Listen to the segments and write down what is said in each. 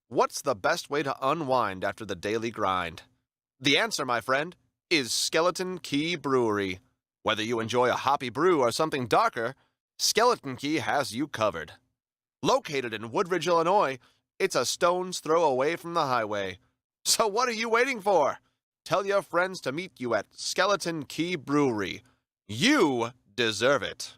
What's the best way to unwind after the daily grind? The answer, my friend, is Skeleton Key Brewery. Whether you enjoy a hoppy brew or something darker, Skeleton Key has you covered. Located in Woodridge, Illinois, it's a stone's throw away from the highway. So what are you waiting for? Tell your friends to meet you at Skeleton Key Brewery. You deserve it.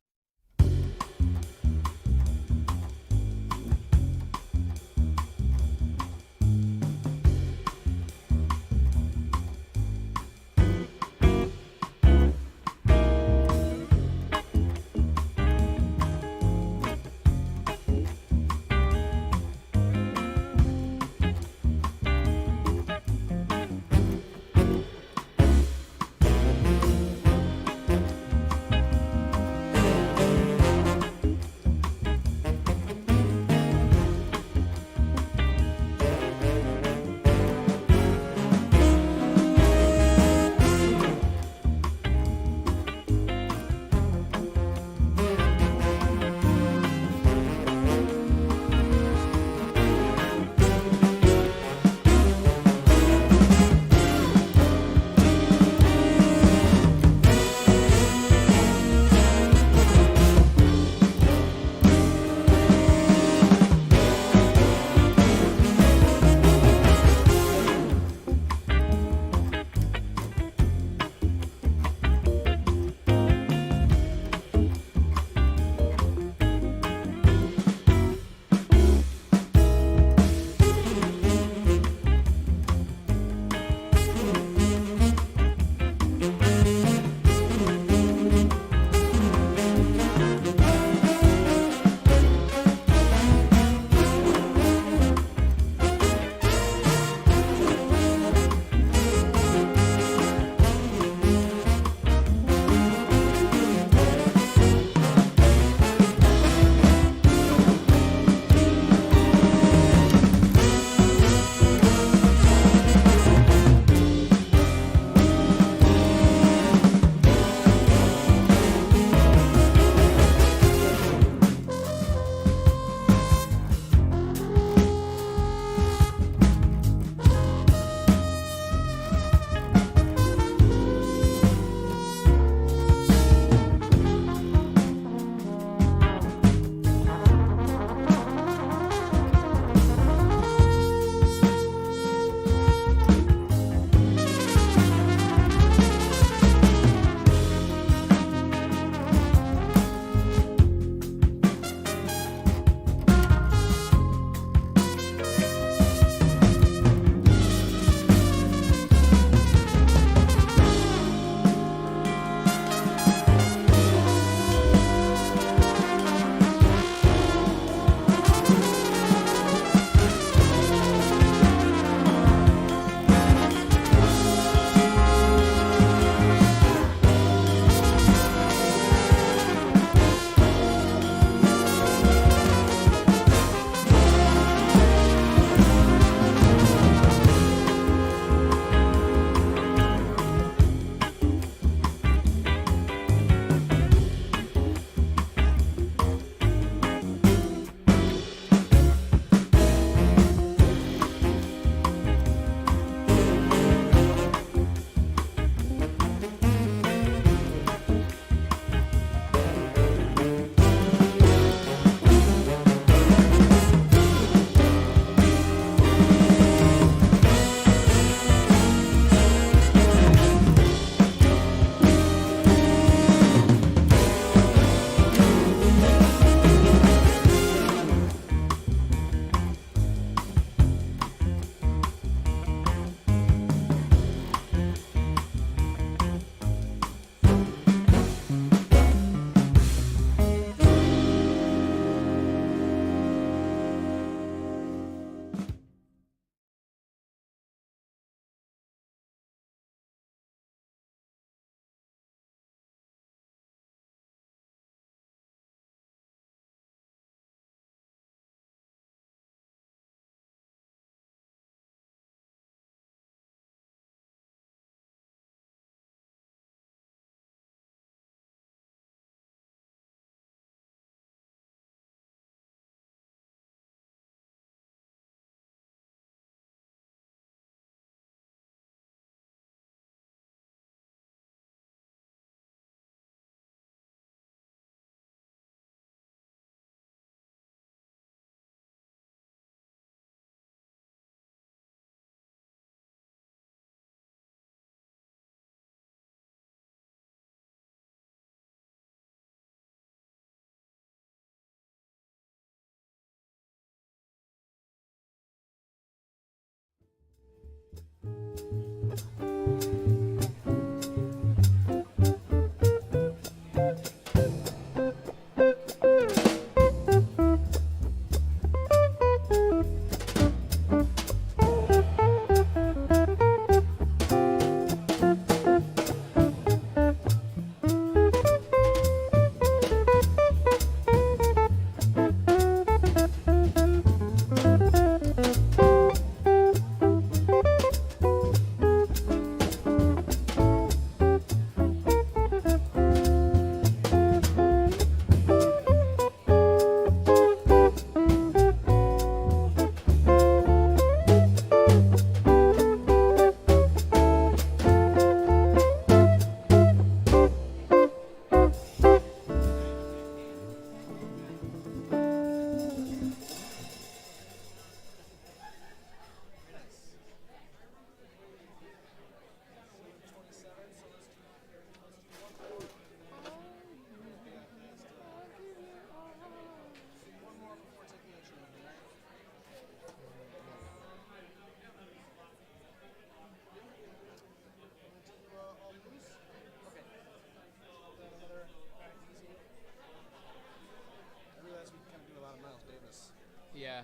Yeah.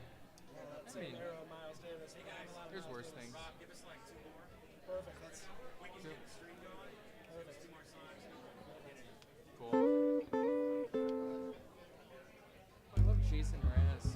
I mean, there's worse things. Perfect. That's Cool. I love Jason Mraz.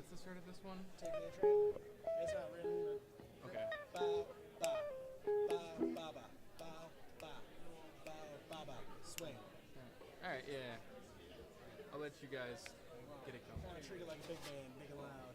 what's the start of this one? Take me a train. It's not written. Okay. Bow, ba, bow, ba, ba, bow, ba, bow, ba, ba, swing. All right, yeah. I'll let you guys get it going. Trying to treat it like a big man, big and loud.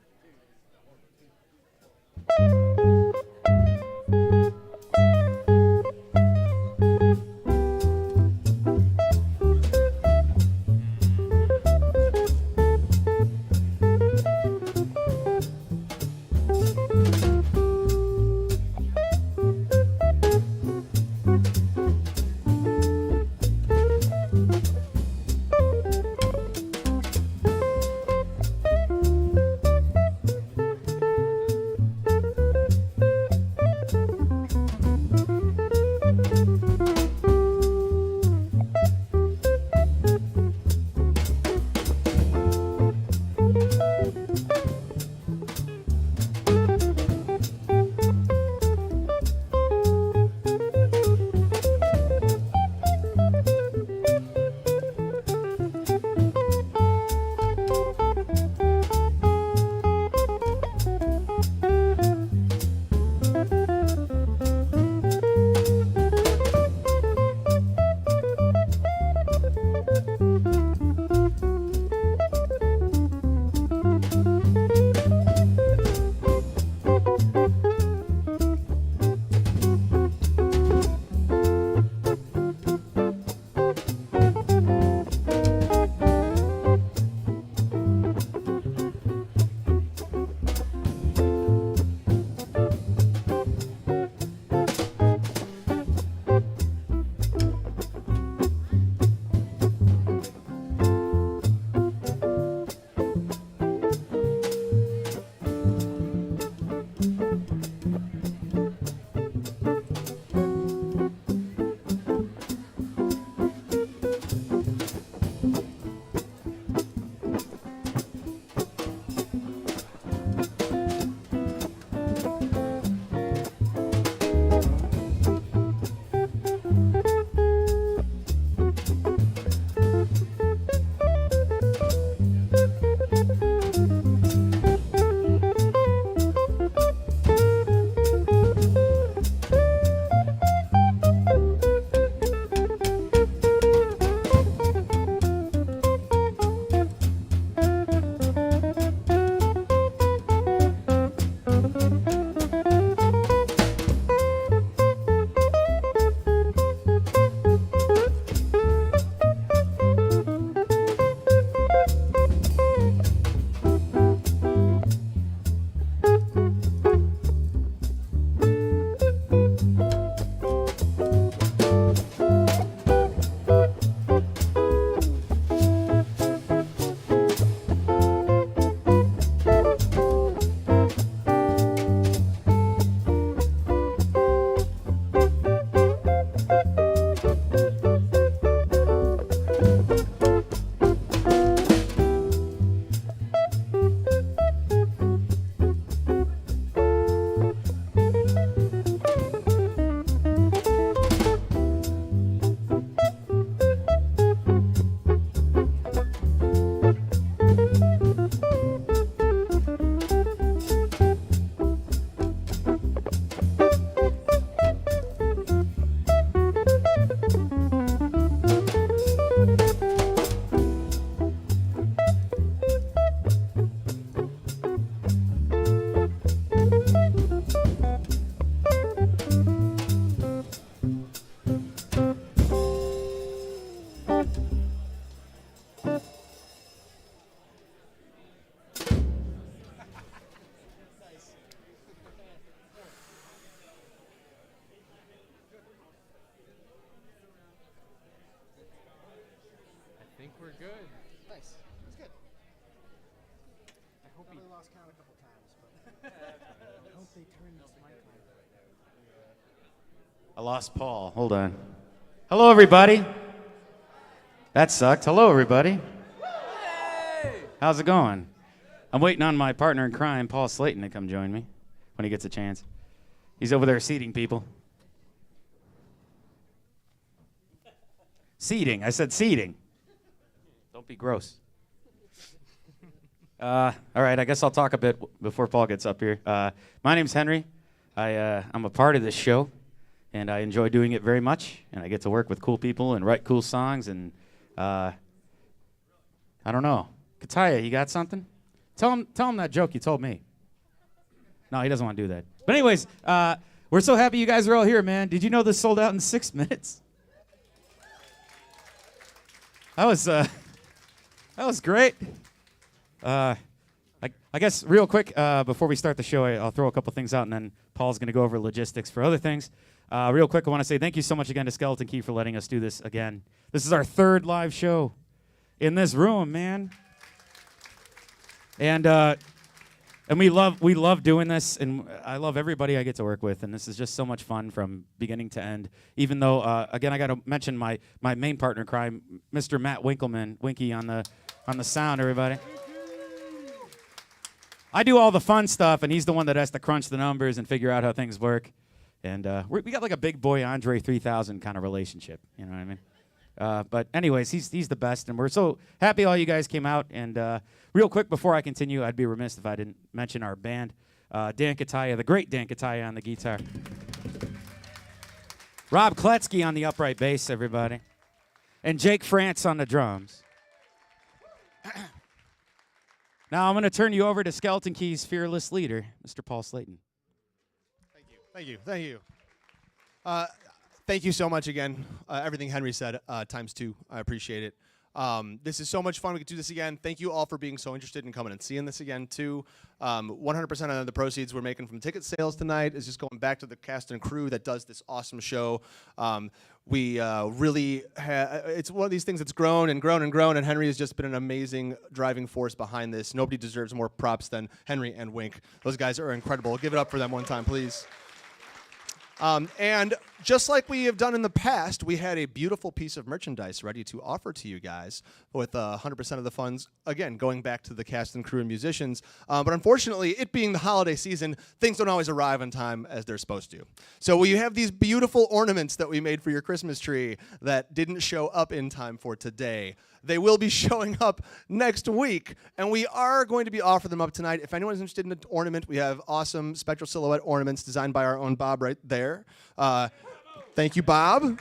think we're good. Nice. That's good. I hope he. Probably lost count a couple times, but I hope they turn this mic on. I lost Paul. Hold on. Hello, everybody. That sucked. Hello, everybody. Hey! How's it going? I'm waiting on my partner in crime, Paul Slayton, to come join me when he gets a chance. He's over there seating people. Seating. I said seating. Don't be gross. All right, I guess I'll talk a bit before Paul gets up here. My name's Henry. I'm a part of this show, and I enjoy doing it very much. And I get to work with cool people and write cool songs. And I don't know, Kataya, you got something? Tell him that joke you told me. No, he doesn't want to do that. But anyways, we're so happy you guys are all here, man. Did you know this sold out in 6 minutes? That was great. I guess real quick, before we start the show, I'll throw a couple things out, and then Paul's going to go over logistics for other things. Real quick, I want to say thank you so much again to Skeleton Key for letting us do this again. This is our 3rd live show in this room, man. And we love doing this, and I love everybody I get to work with, and this is just so much fun from beginning to end. Even though, again, I got to mention my main partner in crime, Mr. Matt Winkleman, Winky on the sound, everybody. I do all the fun stuff, and he's the one that has to crunch the numbers and figure out how things work. And we got like a big boy Andre 3000 kind of relationship, you know what I mean? But anyways, he's the best, and we're so happy all you guys came out. And real quick, before I continue, I'd be remiss if I didn't mention our band. Dan Kataya, the great Dan Kataya on the guitar. Rob Kletsky on the upright bass, everybody. And Jake France on the drums. Now I'm going to turn you over to Skeleton Key's fearless leader, Mr. Paul Slayton. Thank you. Thank you so much again. Everything Henry said, times 2. I appreciate it. This is so much fun. We could do this again. Thank you all for being so interested in coming and seeing this again, too. 100% of the proceeds we're making from ticket sales tonight is just going back to the cast and crew that does this awesome show. We really it's one of these things that's grown and grown and grown, and Henry has just been an amazing driving force behind this. Nobody deserves more props than Henry and Wink. Those guys are incredible. Give it up for them one time, please. And just like we have done in the past, we had a beautiful piece of merchandise ready to offer to you guys with 100% of the funds, again, going back to the cast and crew and musicians. But unfortunately, it being the holiday season, things don't always arrive on time as they're supposed to. So we have these beautiful ornaments that we made for your Christmas tree that didn't show up in time for today. They will be showing up next week, and we are going to be offering them up tonight. If anyone's interested in an ornament, we have awesome Spectral Silhouette ornaments designed by our own Bob right there. Thank you, Bob.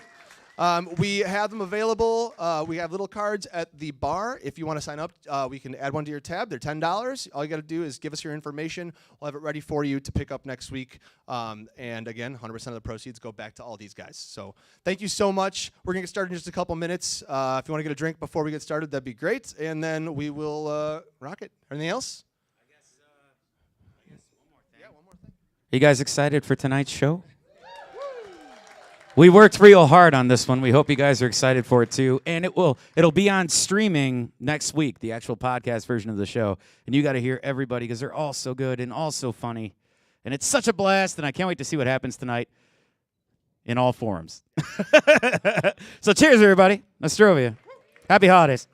We have them available. We have little cards at the bar. If you want to sign up, we can add one to your tab. They're $10. All you got to do is give us your information. We'll have it ready for you to pick up next week. And again, 100% of the proceeds go back to all these guys. So thank you so much. We're going to get started in just a couple minutes. If you want to get a drink before we get started, that'd be great. And then we will rock it. Anything else? I guess one more thing. Yeah, one more thing. Are you guys excited for tonight's show? We worked real hard on this one. We hope you guys are excited for it too. And it'll be on streaming next week, the actual podcast version of the show. And you got to hear everybody because they're all so good and all so funny. And it's such a blast, and I can't wait to see what happens tonight in all forums. So cheers, everybody. Nostrovia. Happy holidays.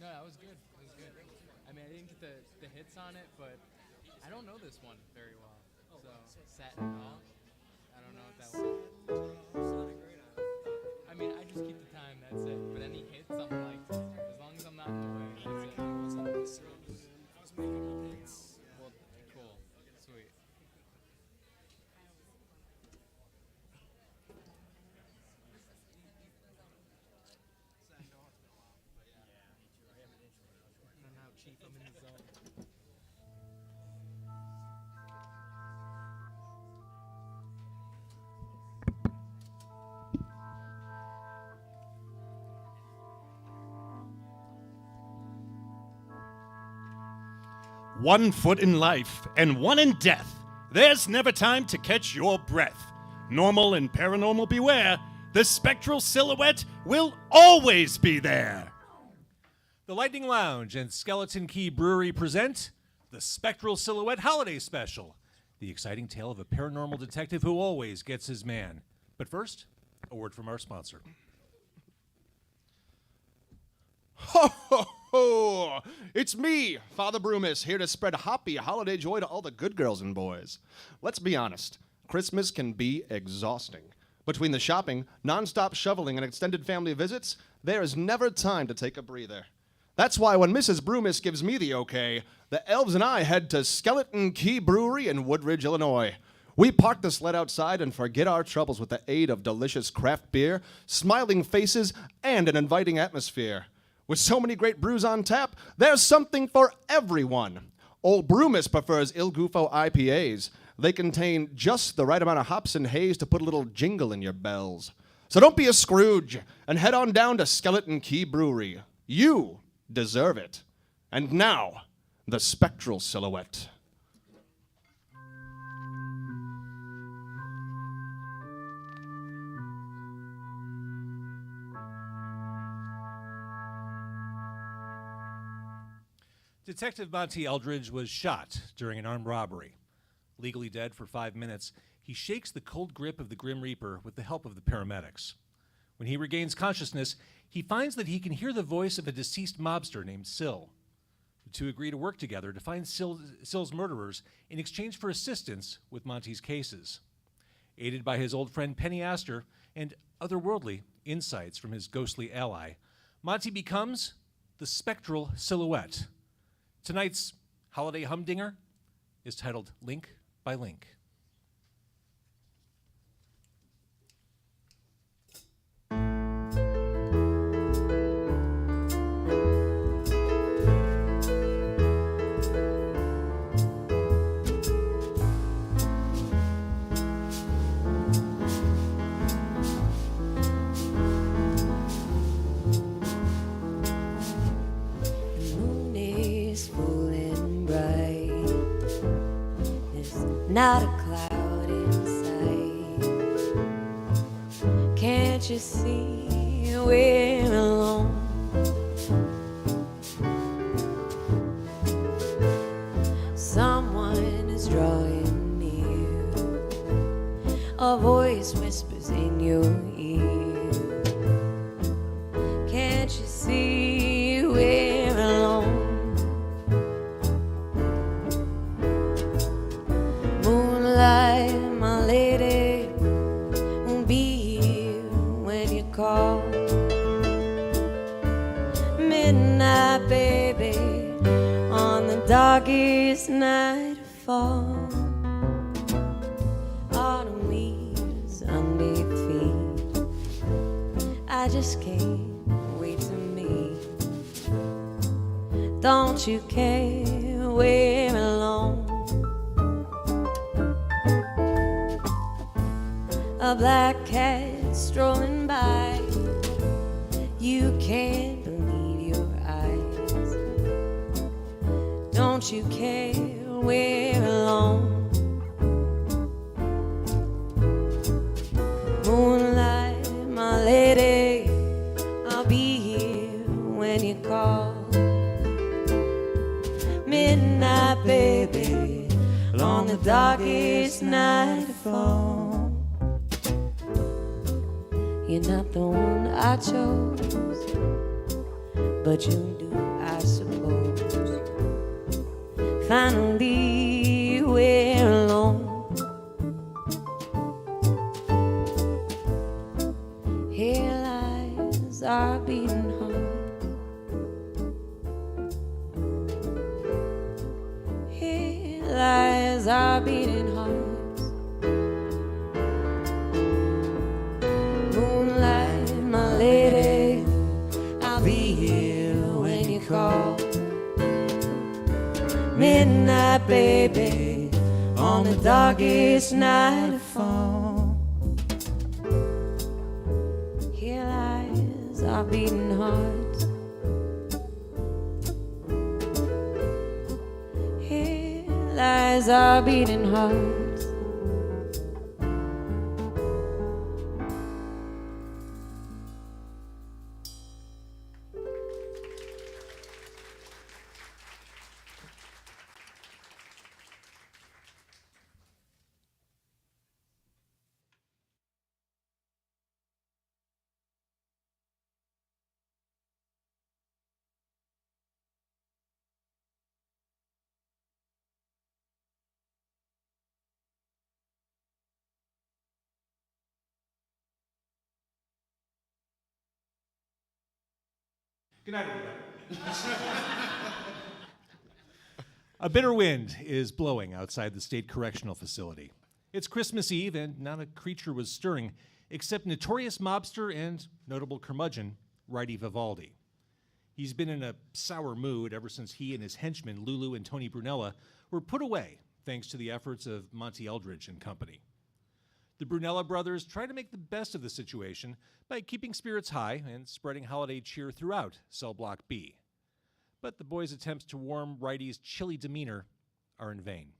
No, that was good. That was good. I mean, I didn't get the hits on it, but I don't know this one very well. So, Satin Doll. I don't know what that was. I mean, I just keep the time, that's it. But any hits, I'm like, as long as I'm not in the way, that's it. Well, cool. Sweet. No, Chief, I'm in the zone. One foot in life and one in death. There's never time to catch your breath. Normal and paranormal beware. The Spectral Silhouette will always be there. The Lightning Lounge and Skeleton Key Brewery present the Spectral Silhouette Holiday Special, the exciting tale of a paranormal detective who always gets his man. But first, a word from our sponsor. Ho, ho, ho! It's me, Father Broomis, here to spread happy holiday joy to all the good girls and boys. Let's be honest, Christmas can be exhausting. Between the shopping, non-stop shoveling, and extended family visits, there is never time to take a breather. That's why when Mrs. Broomis gives me the okay, the elves and I head to Skeleton Key Brewery in Woodridge, Illinois. We park the sled outside and forget our troubles with the aid of delicious craft beer, smiling faces, and an inviting atmosphere. With so many great brews on tap, there's something for everyone. Old Broomis prefers Il Gufo IPAs. They contain just the right amount of hops and haze to put a little jingle in your bells. So don't be a Scrooge and head on down to Skeleton Key Brewery. You deserve it. And now, the Spectral Silhouette. Detective Monty Eldridge was shot during an armed robbery. Legally dead for 5 minutes, he shakes the cold grip of the Grim Reaper with the help of the paramedics. When he regains consciousness, he finds that he can hear the voice of a deceased mobster named Syl. The two agree to work together to find Syl's murderers in exchange for assistance with Monty's cases. Aided by his old friend Penny Astor and otherworldly insights from his ghostly ally, Monty becomes the Spectral Silhouette. Tonight's holiday humdinger is titled Link by Link. Not a cloud in sight. Can't you see we're alone? Someone is drawing near. A voice whispers in your ear. Can't you see we're alone? My lady won't be here when you call. Midnight, baby, on the darkest night of fall. Autumn leaves under your feet. I just can't wait to meet. Don't you care we're alone? A black cat strolling by. You can't believe your eyes. Don't you care we're alone? Moonlight, my lady, I'll be here when you call. Midnight, baby, on the darkest night of fall. You're not the one I chose, but you do. finally we're alone. Here lies our beating heart. Here lies our beating hearts. Moonlight, my lady, I'll be here when you call. Midnight, baby, on the darkest night of fall. Here lies our beating hearts. Here lies our beating hearts. Good night, everybody. A bitter wind is blowing outside the state correctional facility. It's Christmas Eve, and not a creature was stirring except notorious mobster and notable curmudgeon, Righty Vivaldi. He's been in a sour mood ever since he and his henchmen, Lulu and Tony Brunella, were put away thanks to the efforts of Monty Eldridge and company. The Brunella brothers try to make the best of the situation by keeping spirits high and spreading holiday cheer throughout Cell Block B. But the boys' attempts to warm Righty's chilly demeanor are in vain.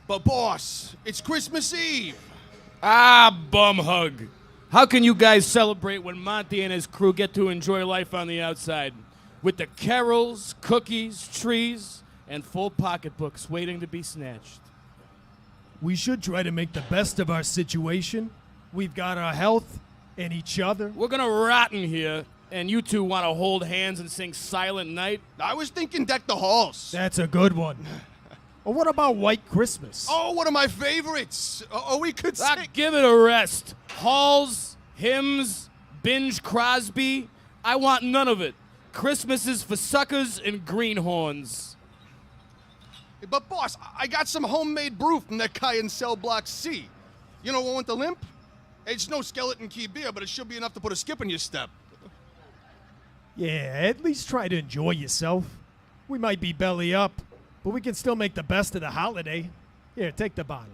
But boss, it's Christmas Eve. Ah, bum hug. How can you guys celebrate when Monty and his crew get to enjoy life on the outside? With the carols, cookies, trees, and full pocketbooks waiting to be snatched. We should try to make the best of our situation. We've got our health and each other. We're gonna rot in here, and you two want to hold hands and sing Silent Night? I was thinking Deck the Halls. That's a good one. Or what about White Christmas? Oh, one of my favorites. We could sing. Give it a rest. Halls, hymns, Binge Crosby. I want none of it. Christmas is for suckers and greenhorns. But boss, I got some homemade brew from that guy in Cell Block C. You know one with the limp? It's no Skeleton Key beer, but it should be enough to put a skip in your step. Yeah, at least try to enjoy yourself. We might be belly up, but we can still make the best of the holiday. Here, take the bottle.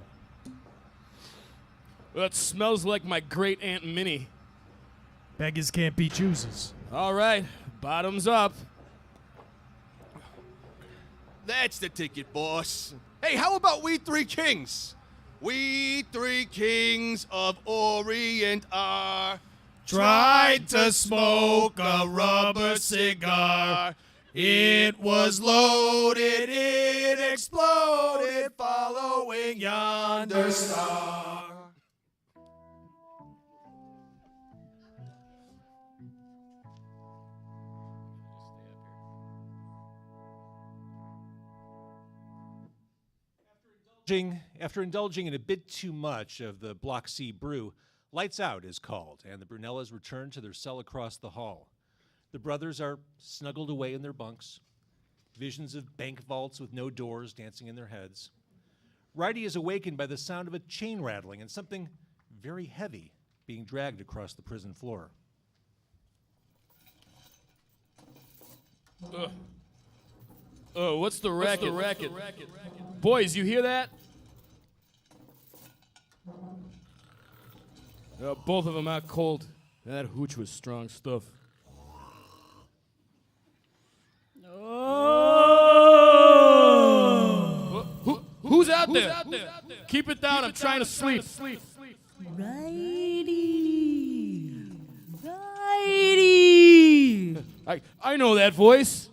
Well, it smells like my great Aunt Minnie. Beggars can't be choosers. All right, bottoms up. That's the ticket, boss. Hey, how about we three kings? We three kings of Orient are Tried to smoke a rubber cigar. It was loaded, it exploded, following yonder star. After indulging in a bit too much of the Block C brew, Lights Out is called, and the Brunellas return to their cell across the hall. The brothers are snuggled away in their bunks, visions of bank vaults with no doors dancing in their heads. Righty is awakened by the sound of a chain rattling and something very heavy being dragged across the prison floor. What's the racket? Boys, you hear that? Both of them out cold. That hooch was strong stuff. Who's out there? Keep it down. I'm trying to sleep. Righty. I know that voice.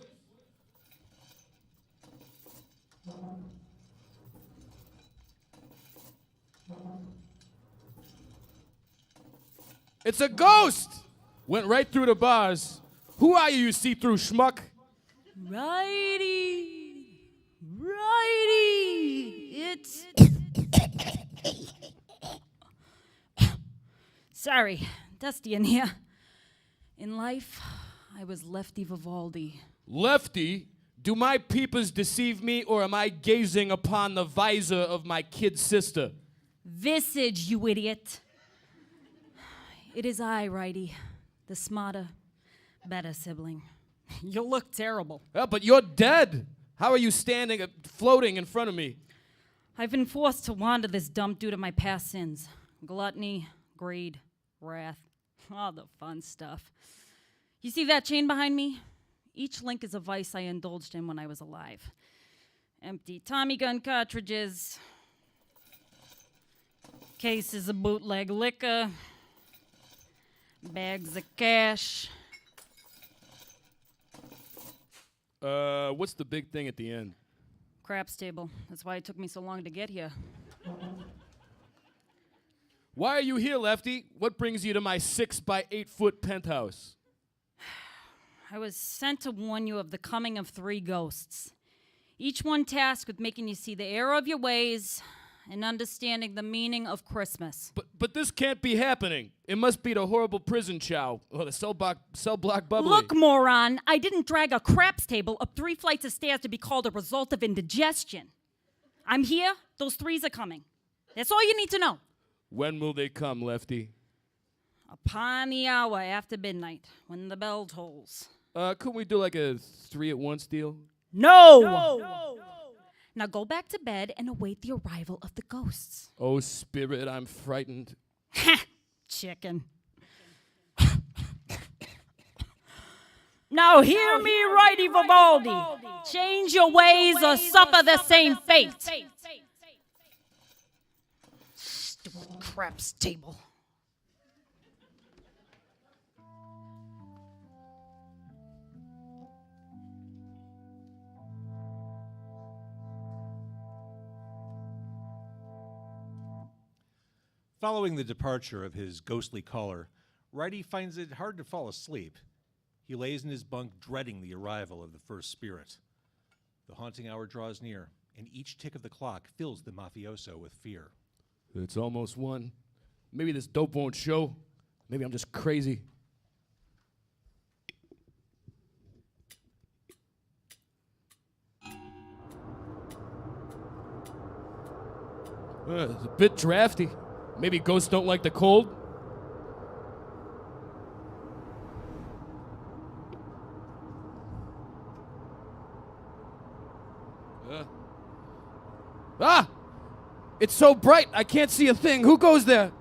It's a ghost! Went right through the bars. Who are you see-through schmuck? Righty, righty, it's... Sorry, dusty in here. In life, I was Lefty Vivaldi. Lefty? Do my peepers deceive me, or am I gazing upon the visor of my kid sister? Visage, you idiot. It is I, Righty, the smarter, better sibling. You look terrible. Yeah, but you're dead. How are you standing, floating in front of me? I've been forced to wander this dump due to my past sins. Gluttony, greed, wrath, all the fun stuff. You see that chain behind me? Each link is a vice I indulged in when I was alive. Empty Tommy gun cartridges, cases of bootleg liquor, bags of cash. What's the big thing at the end? Craps table. That's why it took me so long to get here. Why are you here, Lefty? What brings you to my 6 by 8 foot penthouse? I was sent to warn you of the coming of 3 ghosts. Each one tasked with making you see the error of your ways and understanding the meaning of Christmas. But this can't be happening. It must be the horrible prison chow or the cell block bubbly. Look, moron, I didn't drag a craps table up 3 flights of stairs to be called a result of indigestion. I'm here, those 3s are coming. That's all you need to know. When will they come, Lefty? Upon the hour after midnight, when the bell tolls. Couldn't we do like a 3 at once deal? No! Now go back to bed and await the arrival of the ghosts. Oh, spirit, I'm frightened. Ha! Chicken. Now hear me, Righty Vivaldi. Change your ways or suffer the same fate. Stupid craps table. Following the departure of his ghostly caller, Righty finds it hard to fall asleep. He lays in his bunk dreading the arrival of the first spirit. The haunting hour draws near, and each tick of the clock fills the mafioso with fear. It's almost 1. Maybe this dope won't show. Maybe I'm just crazy. It's a bit drafty. Maybe ghosts don't like the cold? Ah! It's so bright, I can't see a thing. Who goes there?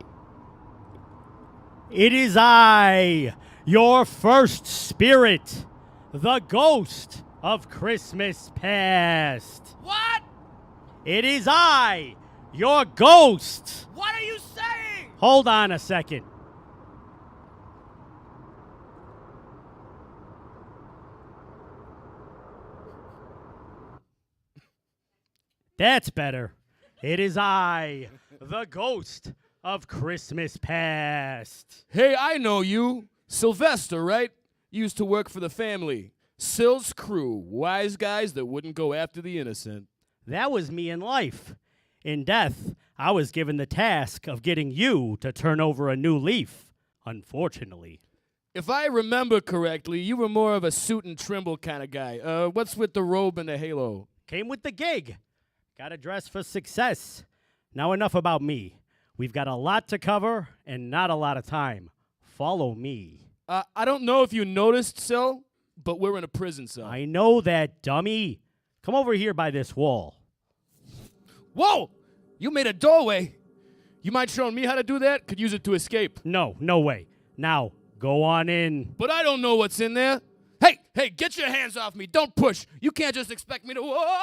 It is I, your first spirit, the ghost of Christmas past. What? It is I, your ghost. What are you saying? Hold on a second. That's better. It is I, the ghost of Christmas past. Hey, I know you. Sylvester, right? Used to work for the family. Syl's crew, wise guys that wouldn't go after the innocent. That was me in life. In death, I was given the task of getting you to turn over a new leaf, unfortunately. If I remember correctly, you were more of a suit and trimble kind of guy. What's with the robe and the halo? Came with the gig. Got to dress for success. Now enough about me. We've got a lot to cover and not a lot of time. Follow me. I don't know if you noticed, Syl, but we're in a prison cell. I know that, dummy. Come over here by this wall. Whoa! You made a doorway. You mind showing me how to do that? Could use it to escape. No way. Now, go on in. But I don't know what's in there. Hey, get your hands off me. Don't push. You can't just expect me to... Whoa!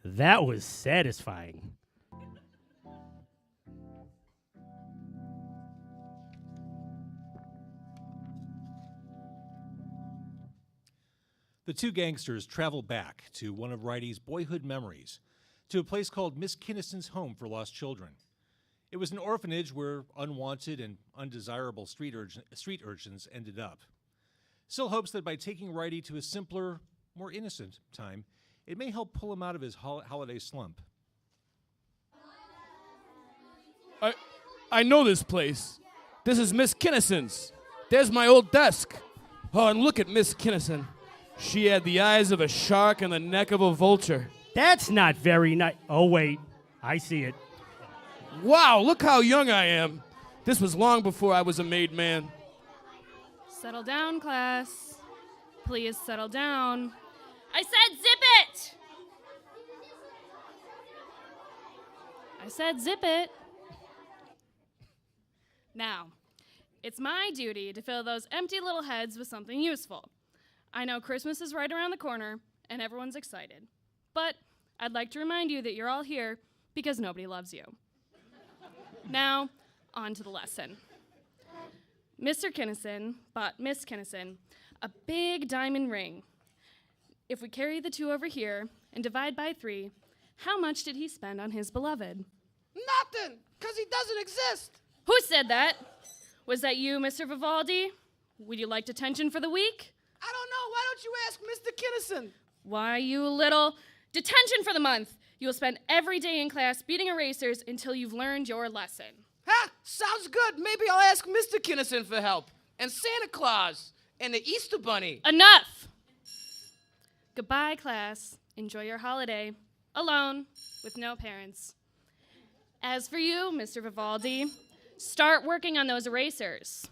That was satisfying. The 2 gangsters travel back to one of Righty's boyhood memories, to a place called Miss Kinnison's Home for Lost Children. It was an orphanage where unwanted and undesirable street urchins ended up. Sil hopes that by taking Righty to a simpler, more innocent time, it may help pull him out of his holiday slump. I know this place. This is Miss Kinnison's. There's my old desk. Oh, and look at Miss Kinnison. She had the eyes of a shark and the neck of a vulture. That's not very nice. Oh, wait. I see it. Wow, look how young I am. This was long before I was a made man. Settle down, class. Please settle down. I said zip it! I said zip it. Now, it's my duty to fill those empty little heads with something useful. I know Christmas is right around the corner, and everyone's excited. But I'd like to remind you that you're all here because nobody loves you. Now, on to the lesson. Mr. Kinnison bought Miss Kinnison a big diamond ring. If we carry the 2 over here and divide by 3, how much did he spend on his beloved? Nothing, because he doesn't exist. Who said that? Was that you, Mr. Vivaldi? Would you like detention for the week? I don't know. Why don't you ask Mr. Kinnison? Why, you little... Detention for the month. You will spend every day in class beating erasers until you've learned your lesson. Ha! Sounds good. Maybe I'll ask Mr. Kinnison for help. And Santa Claus. And the Easter Bunny. Enough! Goodbye, class. Enjoy your holiday. Alone, with no parents. As for you, Mr. Vivaldi, start working on those erasers.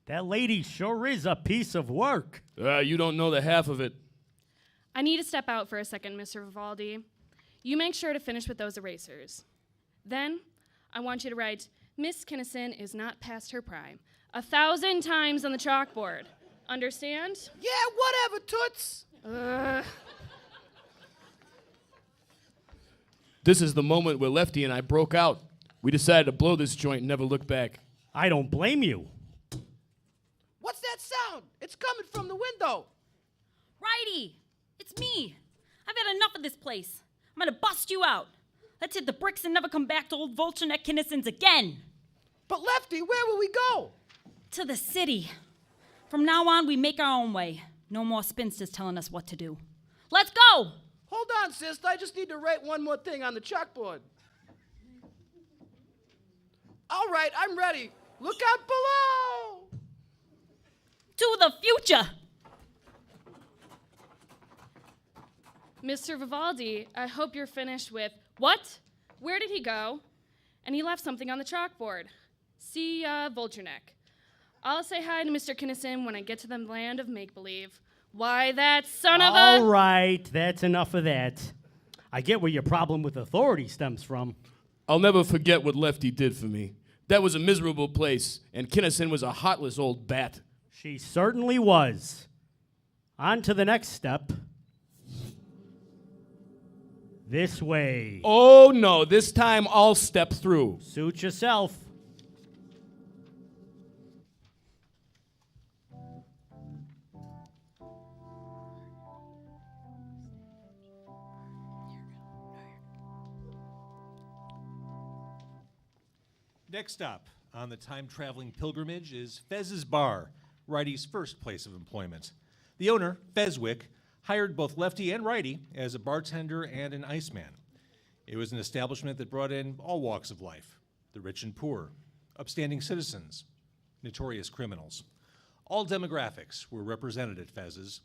That lady sure is a piece of work. You don't know the half of it. I need to step out for a second, Mr. Vivaldi. You make sure to finish with those erasers. Then, I want you to write, Miss Kinnison is not past her prime, 1,000 times on the chalkboard. Understand? Yeah, whatever, Toots. This is the moment where Lefty and I broke out. We decided to blow this joint and never look back. I don't blame you. What's that sound? It's coming from the window. Righty! It's me. I've had enough of this place. I'm gonna bust you out. Let's hit the bricks and never come back to old Vulture Neck Kinnison's again. But Lefty, where will we go? To the city. From now on, we make our own way. No more spinsters telling us what to do. Let's go! Hold on, sister. I just need to write one more thing on the chalkboard. All right, I'm ready. Look out below! To the future! Mr. Vivaldi, I hope you're finished with, what? Where did he go? And he left something on the chalkboard. See, Vulture Neck. I'll say hi to Mr. Kinnison when I get to the land of make-believe. Why, that son of a... All right, that's enough of that. I get where your problem with authority stems from. I'll never forget what Lefty did for me. That was a miserable place, and Kinnison was a heartless old bat. She certainly was. On to the next step. This way. Oh, no, this time I'll step through. Suit yourself. Next stop on the time-traveling pilgrimage is Fez's Bar, Righty's first place of employment. The owner, Fezwick, hired both Lefty and Righty as a bartender and an iceman. It was an establishment that brought in all walks of life, the rich and poor, upstanding citizens, notorious criminals. All demographics were represented at Fez's.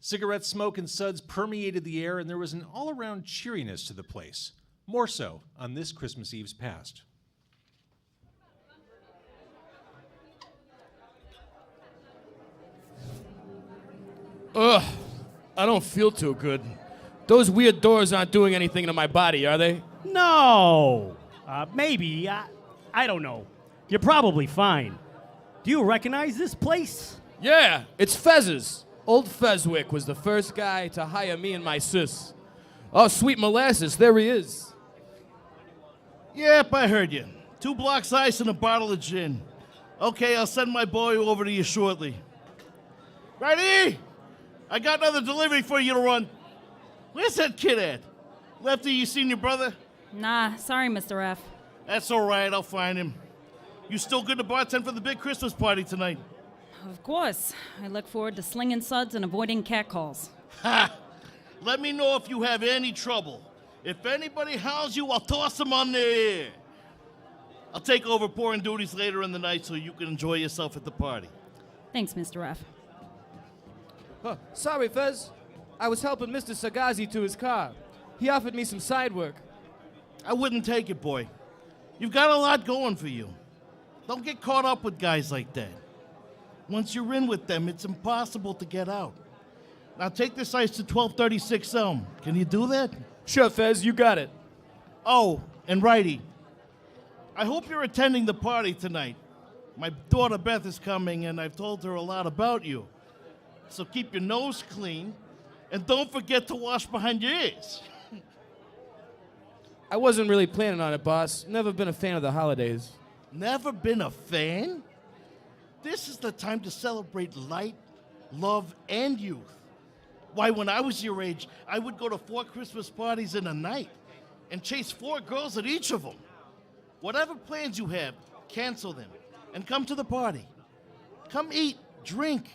Cigarette smoke and suds permeated the air, and there was an all-around cheeriness to the place, more so on this Christmas Eve's past. Ugh, I don't feel too good. Those weird doors aren't doing anything to my body, are they? No. Maybe. I don't know. You're probably fine. Do you recognize this place? Yeah, it's Fez's. Old Fezwick was the first guy to hire me and my sis. Oh, sweet molasses, there he is. Yep, I heard you. 2 blocks ice and a bottle of gin. Okay, I'll send my boy over to you shortly. Righty! I got another delivery for you to run. Where's that kid at? Lefty, you seen your brother? Nah, sorry, Mr. F. That's all right, I'll find him. You still good to bartend for the big Christmas party tonight? Of course. I look forward to slinging suds and avoiding catcalls. Ha! Let me know if you have any trouble. If anybody howls you, I'll toss them on their ear. I'll take over pouring duties later in the night so you can enjoy yourself at the party. Thanks, Mr. F. Sorry, Fez. I was helping Mr. Sagazi to his car. He offered me some side work. I wouldn't take it, boy. You've got a lot going for you. Don't get caught up with guys like that. Once you're in with them, it's impossible to get out. Now take this ice to 1236 Elm. Can you do that? Sure, Fez, you got it. Oh, and Righty, I hope you're attending the party tonight. My daughter Beth is coming, and I've told her a lot about you. So keep your nose clean, and don't forget to wash behind your ears. I wasn't really planning on it, boss. Never been a fan of the holidays. Never been a fan? This is the time to celebrate light, love, and youth. Why, when I was your age, I would go to 4 Christmas parties in a night and chase 4 girls at each of them. Whatever plans you have, cancel them and come to the party. Come eat, drink,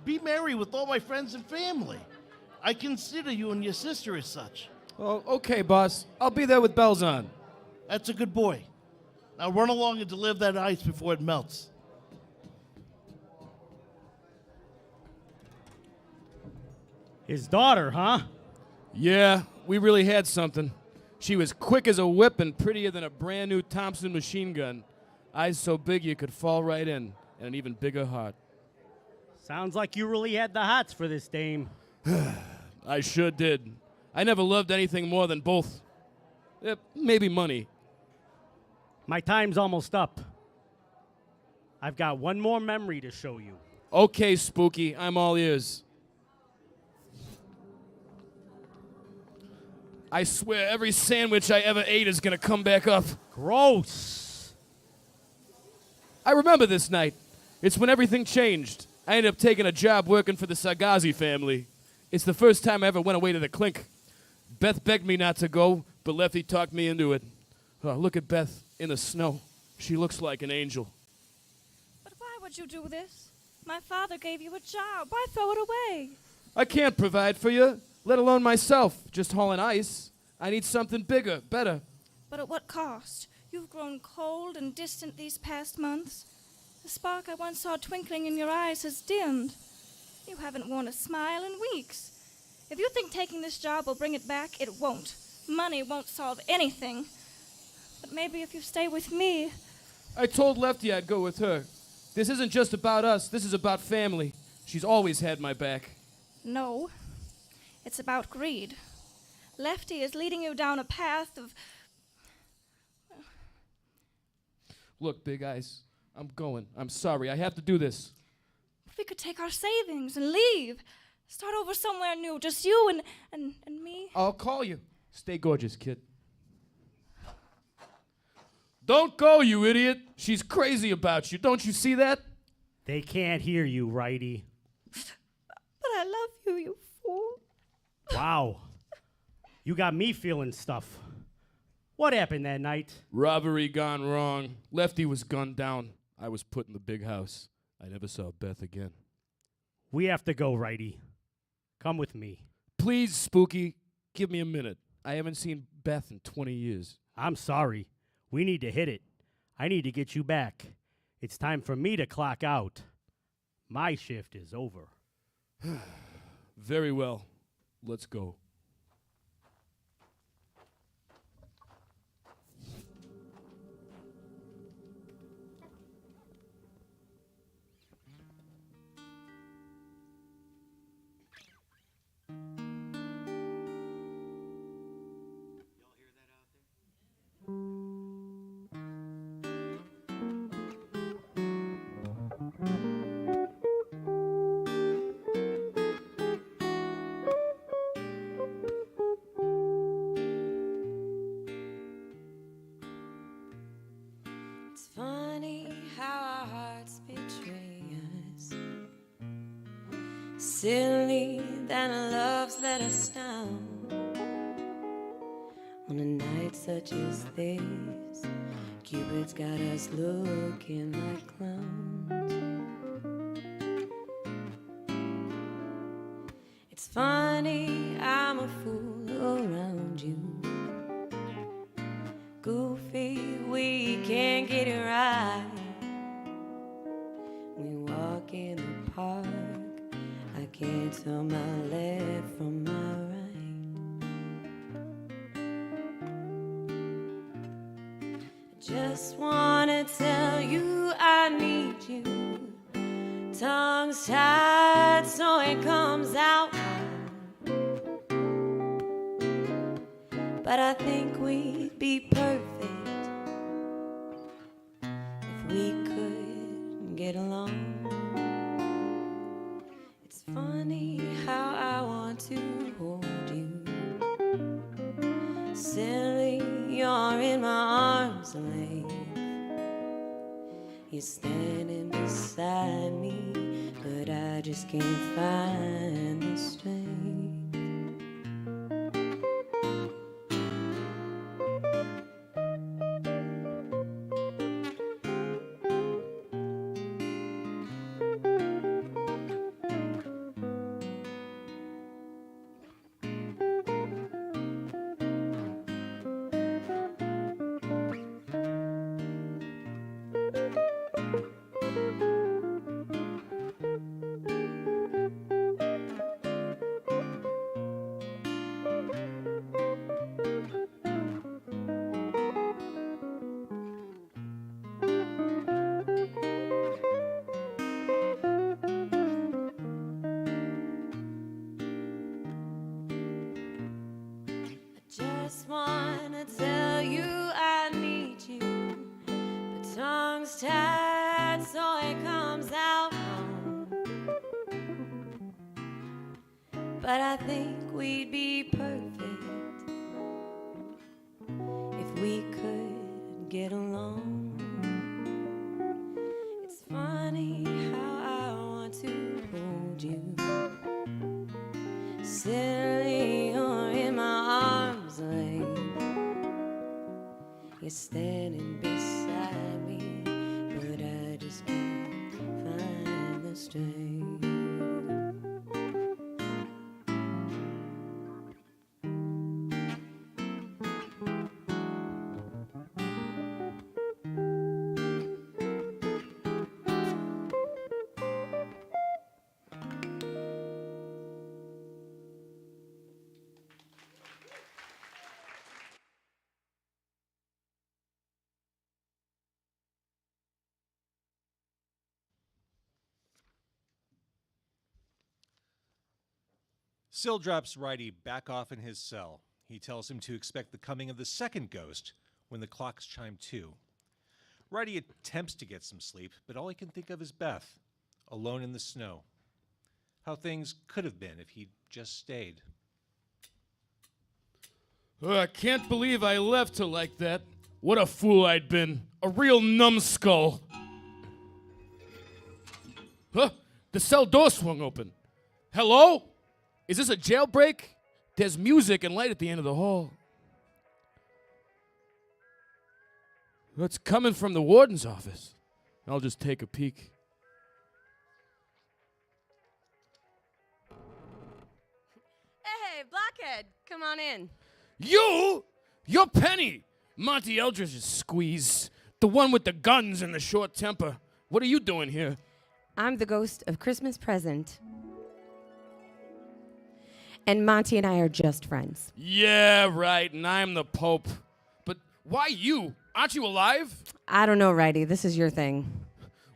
be merry with all my friends and family. I consider you and your sister as such. Oh, okay, boss. I'll be there with bells on. That's a good boy. Now run along and deliver that ice before it melts. His daughter, huh? Yeah, we really had something. She was quick as a whip and prettier than a brand new Thompson machine gun. Eyes so big you could fall right in, and an even bigger heart. Sounds like you really had the hots for this dame. I sure did. I never loved anything more than both. Maybe money. My time's almost up. I've got one more memory to show you. Okay, Spooky, I'm all ears. I swear every sandwich I ever ate is gonna come back up. Gross. I remember this night. It's when everything changed. I ended up taking a job working for the Sagazi family. It's the first time I ever went away to the clink. Beth begged me not to go, but Lefty talked me into it. Oh, look at Beth in the snow. She looks like an angel. But why would you do this? My father gave you a job. Why throw it away? I can't provide for you, let alone myself, just hauling ice. I need something bigger, better. But at what cost? You've grown cold and distant these past months. The spark I once saw twinkling in your eyes has dimmed. You haven't worn a smile in weeks. If you think taking this job will bring it back, it won't. Money won't solve anything. But maybe if you stay with me... I told Lefty I'd go with her. This isn't just about us, this is about family. She's always had my back. No. It's about greed. Lefty is leading you down a path of... Look, Big Eyes, I'm going. I'm sorry, I have to do this. We could take our savings and leave. Start over somewhere new, just you and me. I'll call you. Stay gorgeous, kid. Don't go, you idiot. She's crazy about you. Don't you see that? They can't hear you, Righty. But I love you, you fool. Wow. You got me feeling stuff. What happened that night? Robbery gone wrong. Lefty was gunned down. I was put in the big house. I never saw Beth again. We have to go, Righty. Come with me. Please, Spooky, give me a minute. I haven't seen Beth in 20 years. I'm sorry. We need to hit it. I need to get you back. It's time for me to clock out. My shift is over. Very well. Let's go. It's funny how our hearts betray us. Silly that our loves let us down. On a night such as this, Cupid's got us looking like clowns. It's funny, I'm a fool around you. Goofy, we can't get it right. We walk in the park, I can't tell my left from my right. I just wanna tell you I need you. Tongue's tied so it comes out wrong. But I think we'd be perfect if we could get along. It's funny how I want to hold you. Silly, you're in my arms length. You're standing beside me, but I just can't find the strength. Just wanna tell you I need you, but tongue's tied so it comes out wrong. But I think we'd be perfect if we could get along. It's funny how I want to hold you. Silly, you're in my arms length. You're standing beside me, but I just can't find the strength. Syl drops Righty back off in his cell. He tells him to expect the coming of the second ghost when the clocks chime 2. Righty attempts to get some sleep, but all he can think of is Beth, alone in the snow. How things could have been if he'd just stayed. I can't believe I left her like that. What a fool I'd been. A real numbskull. Huh? The cell door swung open. Hello? Is this a jailbreak? There's music and light at the end of the hall. It's coming from the warden's office. I'll just take a peek. Hey, Blockhead, come on in. You? You're Penny. Monty Eldridge's squeeze. The one with the guns and the short temper. What are you doing here? I'm the ghost of Christmas Present. And Monty and I are just friends. Yeah, right, and I'm the Pope. But why you? Aren't you alive? I don't know, Righty. This is your thing.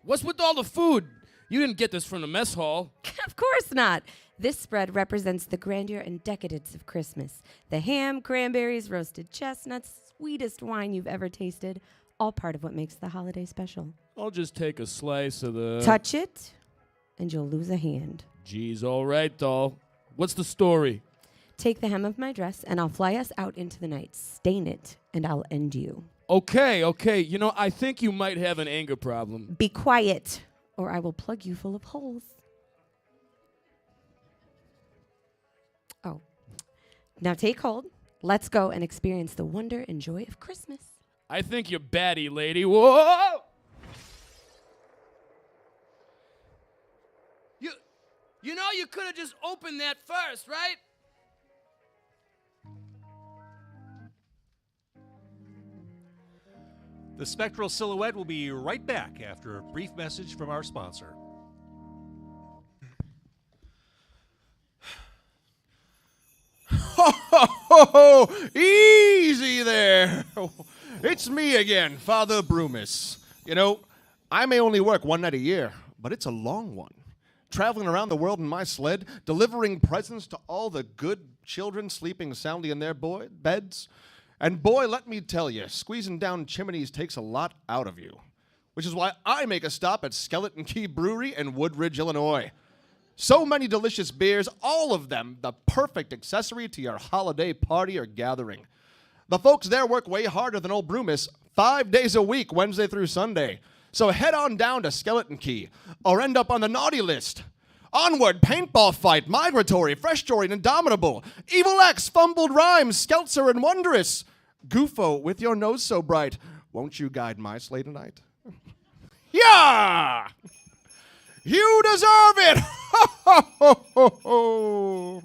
What's with all the food? You didn't get this from the mess hall. Of course not. This spread represents the grandeur and decadence of Christmas. The ham, cranberries, roasted chestnuts, sweetest wine you've ever tasted, all part of what makes the holiday special. I'll just take a slice of the... Touch it, and you'll lose a hand. Geez, all right, doll. What's the story? Take the hem of my dress, and I'll fly us out into the night. Stain it, and I'll end you. Okay. You know, I think you might have an anger problem. Be quiet, or I will plug you full of holes. Oh. Now take hold. Let's go and experience the wonder and joy of Christmas. I think you're batty, lady. Whoa! You know you could have just opened that first, right? The Spectral Silhouette will be right back after a brief message from our sponsor. Ho, ho, ho, ho! Easy there. It's me again, Father Broomis. You know, I may only work one night a year, but it's a long one. Traveling around the world in my sled, delivering presents to all the good children sleeping soundly in their beds. And boy, let me tell you, squeezing down chimneys takes a lot out of you. Which is why I make a stop at Skeleton Key Brewery in Woodridge, Illinois. So many delicious beers, all of them the perfect accessory to your holiday party or gathering. The folks there work way harder than old Broomis, 5 days a week, Wednesday through Sunday. So head on down to Skeleton Key, or end up on the naughty list. Onward, Paintball Fight, Migratory, Fresh Story, and Indomitable, Evil X, Fumbled Rhymes, Skeltzer, and Wondrous. Goofo, with your nose so bright, won't you guide my sleigh tonight? Yeah! You deserve it! Ho, ho, ho, ho, ho.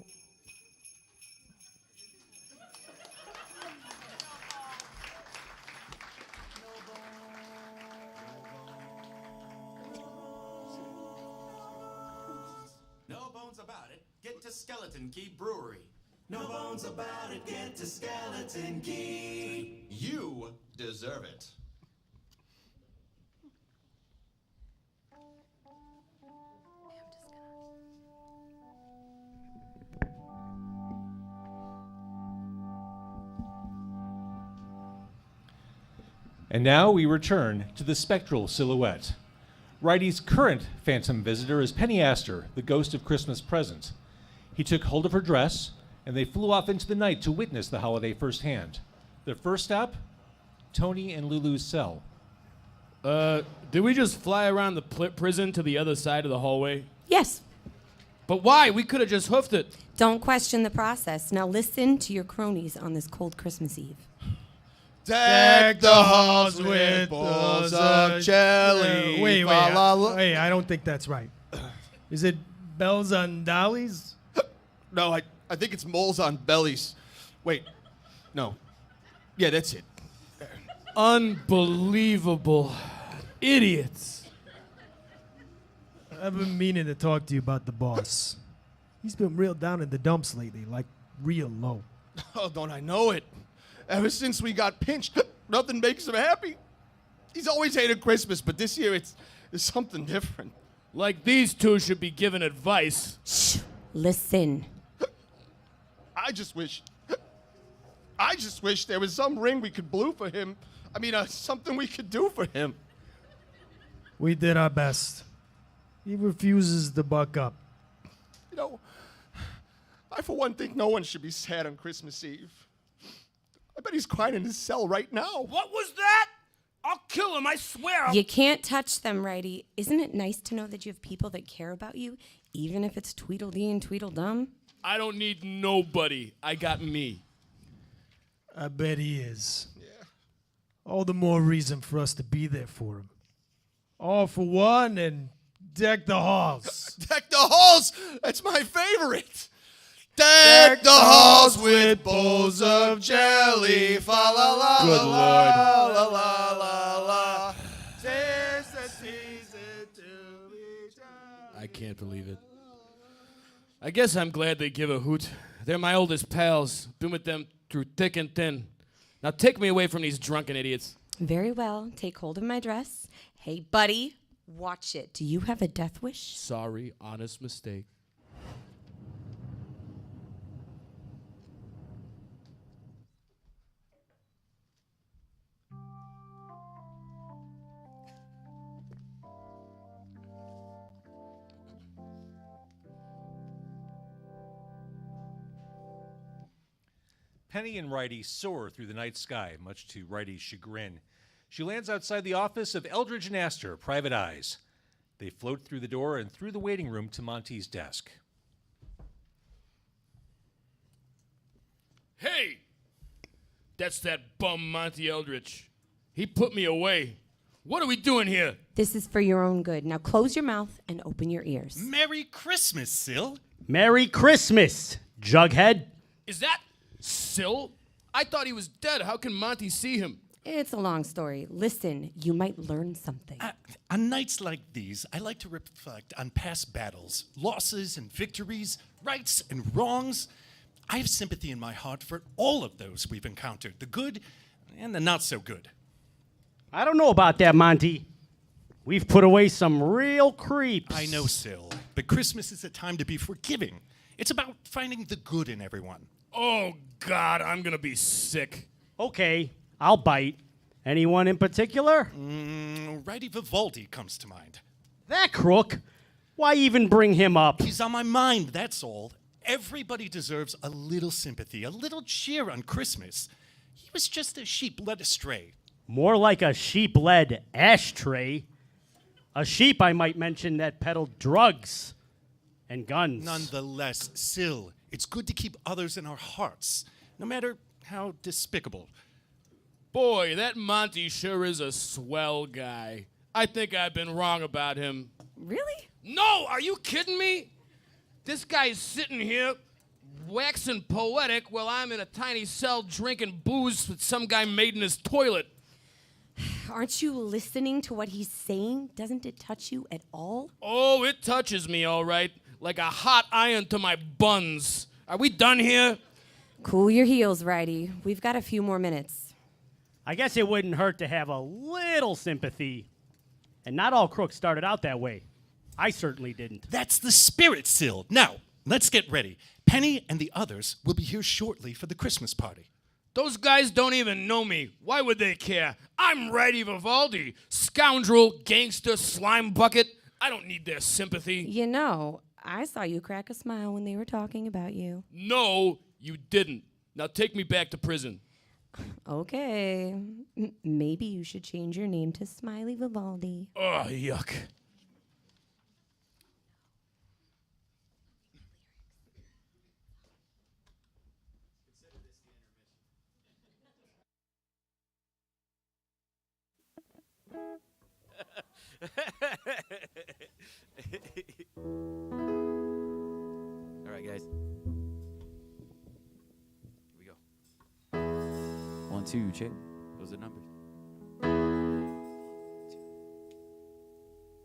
No bones about it. Get to Skeleton Key Brewery. No bones about it. Get to Skeleton Key. You deserve it. And now we return to the Spectral Silhouette. Righty's current phantom visitor is Penny Astor, the ghost of Christmas Present. He took hold of her dress, and they flew off into the night to witness the holiday firsthand. Their first stop, Tony and Lulu's cell. Did we just fly around the prison to the other side of the hallway? Yes. But why? We could have just hoofed it. Don't question the process. Now listen to your cronies on this cold Christmas Eve. Deck the halls with balls of jelly. Wait, Fa-la-la. I don't think that's right. Is it bells on dollies? No, I think it's moles on bellies. Wait, no. Yeah, that's it. Unbelievable. Idiots. I've been meaning to talk to you about the boss. He's been real down in the dumps lately, like real low. Oh, don't I know it? Ever since we got pinched, nothing makes him happy. He's always hated Christmas, but this year it's something different. Like these two should be given advice. Shh. Listen. I just wish there was some ring we could blue for him. I mean, something we could do for him. We did our best. He refuses to buck up. You know, I for one think no one should be sad on Christmas Eve. I bet he's crying in his cell right now. What was that? I'll kill him, I swear. You can't touch them, Righty. Isn't it nice to know that you have people that care about you, even if it's Tweedledee and Tweedledum? I don't need nobody. I got me. I bet he is. Yeah. All the more reason for us to be there for him. All for one and deck the halls. Deck the halls! That's my favorite. Deck the halls with bowls of jelly. Fa la la Good la Lord. la la la la. I can't believe it. I guess I'm glad they give a hoot. They're my oldest pals. Been with them through thick and thin. Now take me away from these drunken idiots. Very well. Take hold of my dress. Hey, buddy, watch it. Do you have a death wish? Sorry, honest mistake. Penny and Righty soar through the night sky, much to Righty's chagrin. She lands outside the office of Eldridge and Astor, Private Eyes. They float through the door and through the waiting room to Monty's desk. Hey! That's that bum Monty Eldridge. He put me away. What are we doing here? This is for your own good. Now close your mouth and open your ears. Merry Christmas, Sil. Merry Christmas, Jughead. Is that Sil? I thought he was dead. How can Monty see him? It's a long story. Listen, you might learn something. On nights like these, I like to reflect on past battles, losses and victories, rights and wrongs. I have sympathy in my heart for all of those we've encountered, the good and the not so good. I don't know about that, Monty. We've put away some real creeps. I know, Sil, but Christmas is a time to be forgiving. It's about finding the good in everyone. Oh, God, I'm going to be sick. Okay, I'll bite. Anyone in particular? Righty Vivaldi comes to mind. That crook? Why even bring him up? He's on my mind, that's all. Everybody deserves a little sympathy, a little cheer on Christmas. He was just a sheep led astray. More like a sheep-led ashtray. A sheep, I might mention, that peddled drugs and guns. Nonetheless, Sil, it's good to keep others in our hearts, no matter how despicable. Boy, that Monty sure is a swell guy. I think I've been wrong about him. Really? No, are you kidding me? This guy's sitting here waxing poetic while I'm in a tiny cell drinking booze that some guy made in his toilet. Aren't you listening to what he's saying? Doesn't it touch you at all? Oh, it touches me, all right. Like a hot iron to my buns. Are we done here? Cool your heels, Righty. We've got a few more minutes. I guess it wouldn't hurt to have a little sympathy. And not all crooks started out that way. I certainly didn't. That's the spirit, Sil. Now, let's get ready. Penny and the others will be here shortly for the Christmas party. Those guys don't even know me. Why would they care? I'm Righty Vivaldi. Scoundrel, gangster, slime bucket. I don't need their sympathy. You know, I saw you crack a smile when they were talking about you. No, you didn't. Now take me back to prison. Okay. Maybe you should change your name to Smiley Vivaldi. Oh, yuck. All right, guys. Here we go. 1, 2, check. Those are numbers.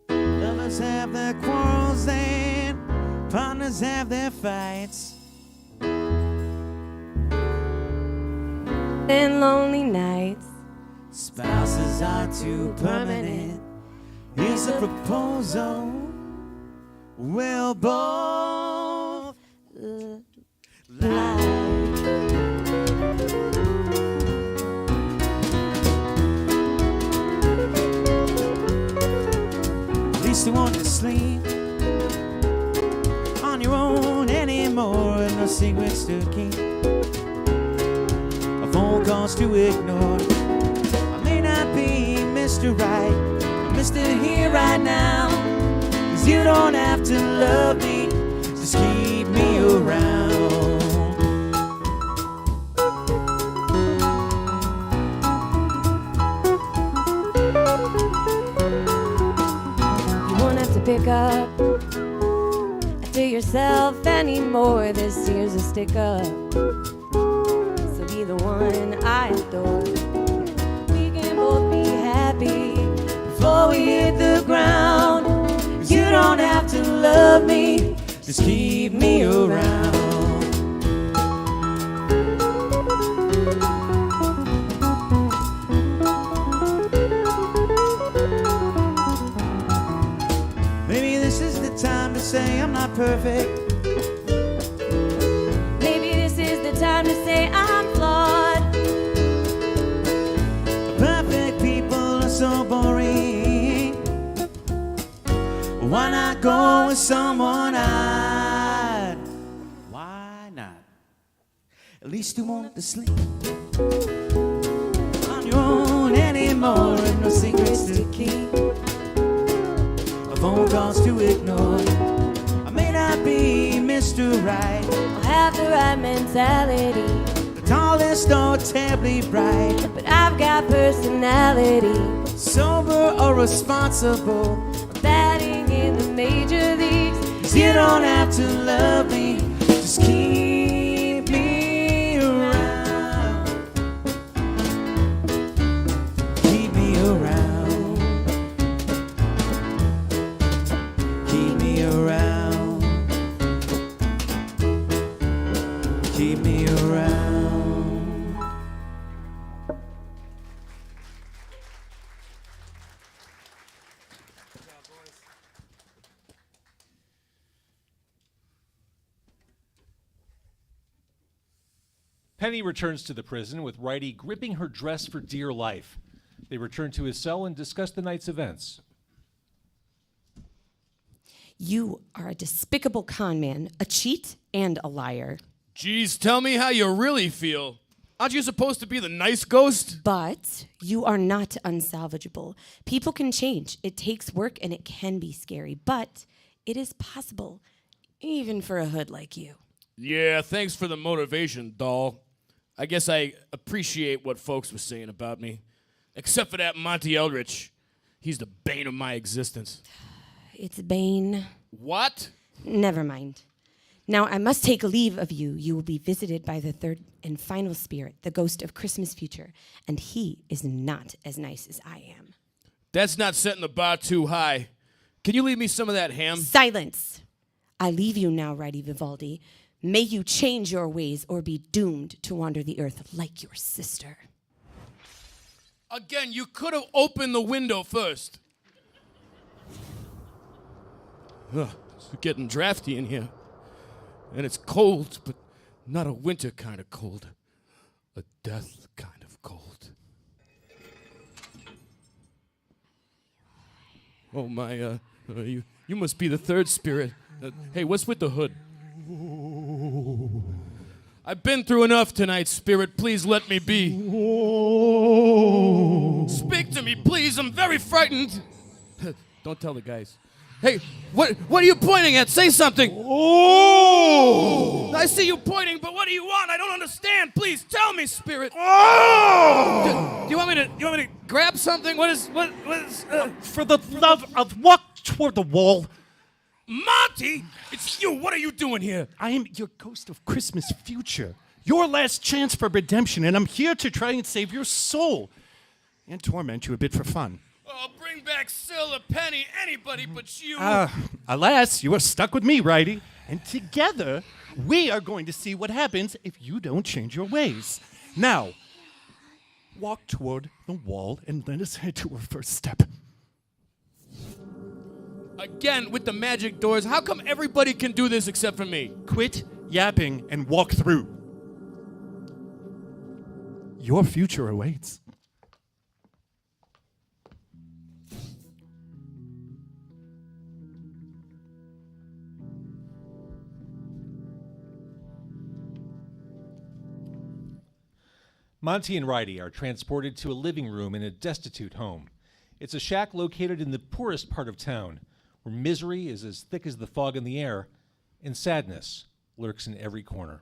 Lovers have their quarrels and partners have their fights. And lonely nights. Spouses are too permanent. Here's a proposal. We'll both lie. At least you want to sleep on your own anymore. No secrets to keep, or phone calls to ignore. I may not be Mr. Right, Mr. Here right now, 'cause you don't have to love me, just keep me around. You won't have to pick up after yourself anymore. This year's a stick up, so be the one I adore. We can both be happy before we hit the ground. You don't have to love me, just keep me around. Maybe this is the time to say I'm not perfect. Maybe this is the time to say I'm flawed. Perfect people are so boring. Why not go with someone odd? Why not? At least you won't have to sleep on your own anymore. And no secrets to keep, or phone calls to ignore. I may not be Mr. Right, I'll have the right mentality, but tallest or terribly bright. But I've got personality, Sober or responsible, batting in the major leagues. 'cause you don't have to love me, just keep me around. Keep me around. Keep me around. Keep me around. Penny returns to the prison with Righty gripping her dress for dear life. They return to his cell and discuss the night's events. You are a despicable con man, a cheat, and a liar. Geez, tell me how you really feel. Aren't you supposed to be the nice ghost? But you are not unsalvageable. People can change. It takes work and it can be scary, but it is possible, even for a hood like you. Yeah, thanks for the motivation, doll. I guess I appreciate what folks were saying about me. Except for that Monty Eldridge. He's the bane of my existence. It's Bane. What? Never mind. Now I must take leave of you. You will be visited by the third and final spirit, the ghost of Christmas future, and he is not as nice as I am. That's not setting the bar too high. Can you leave me some of that ham? Silence! I leave you now, Righty Vivaldi. May you change your ways or be doomed to wander the earth like your sister. Again, you could have opened the window first. Ugh, it's getting drafty in here. And it's cold, but not a winter kind of cold. A death kind of cold. Oh my, you must be the third spirit. Hey, what's with the hood? I've been through enough tonight, spirit. Please let me be. Speak to me, please. I'm very frightened. Don't tell the guys. Hey, what are you pointing at? Say something. Oh! I see you pointing, but what do you want? I don't understand. Please tell me, spirit. Oh! Do you want me to grab something? What is? For the love of, walk toward the wall. Monty, it's you. What are you doing here? I am your ghost of Christmas future. Your last chance for redemption, and I'm here to try and save your soul. And torment you a bit for fun. Oh, bring back Syl, a penny, anybody but you. Alas, you are stuck with me, Righty. And together, we are going to see what happens if you don't change your ways. Now, walk toward the wall and let us head to our first step. Again, with the magic doors, how come everybody can do this except for me? Quit yapping and walk through. Your future awaits. Monty and Righty are transported to a living room in a destitute home. It's a shack located in the poorest part of town, where misery is as thick as the fog in the air, and sadness lurks in every corner.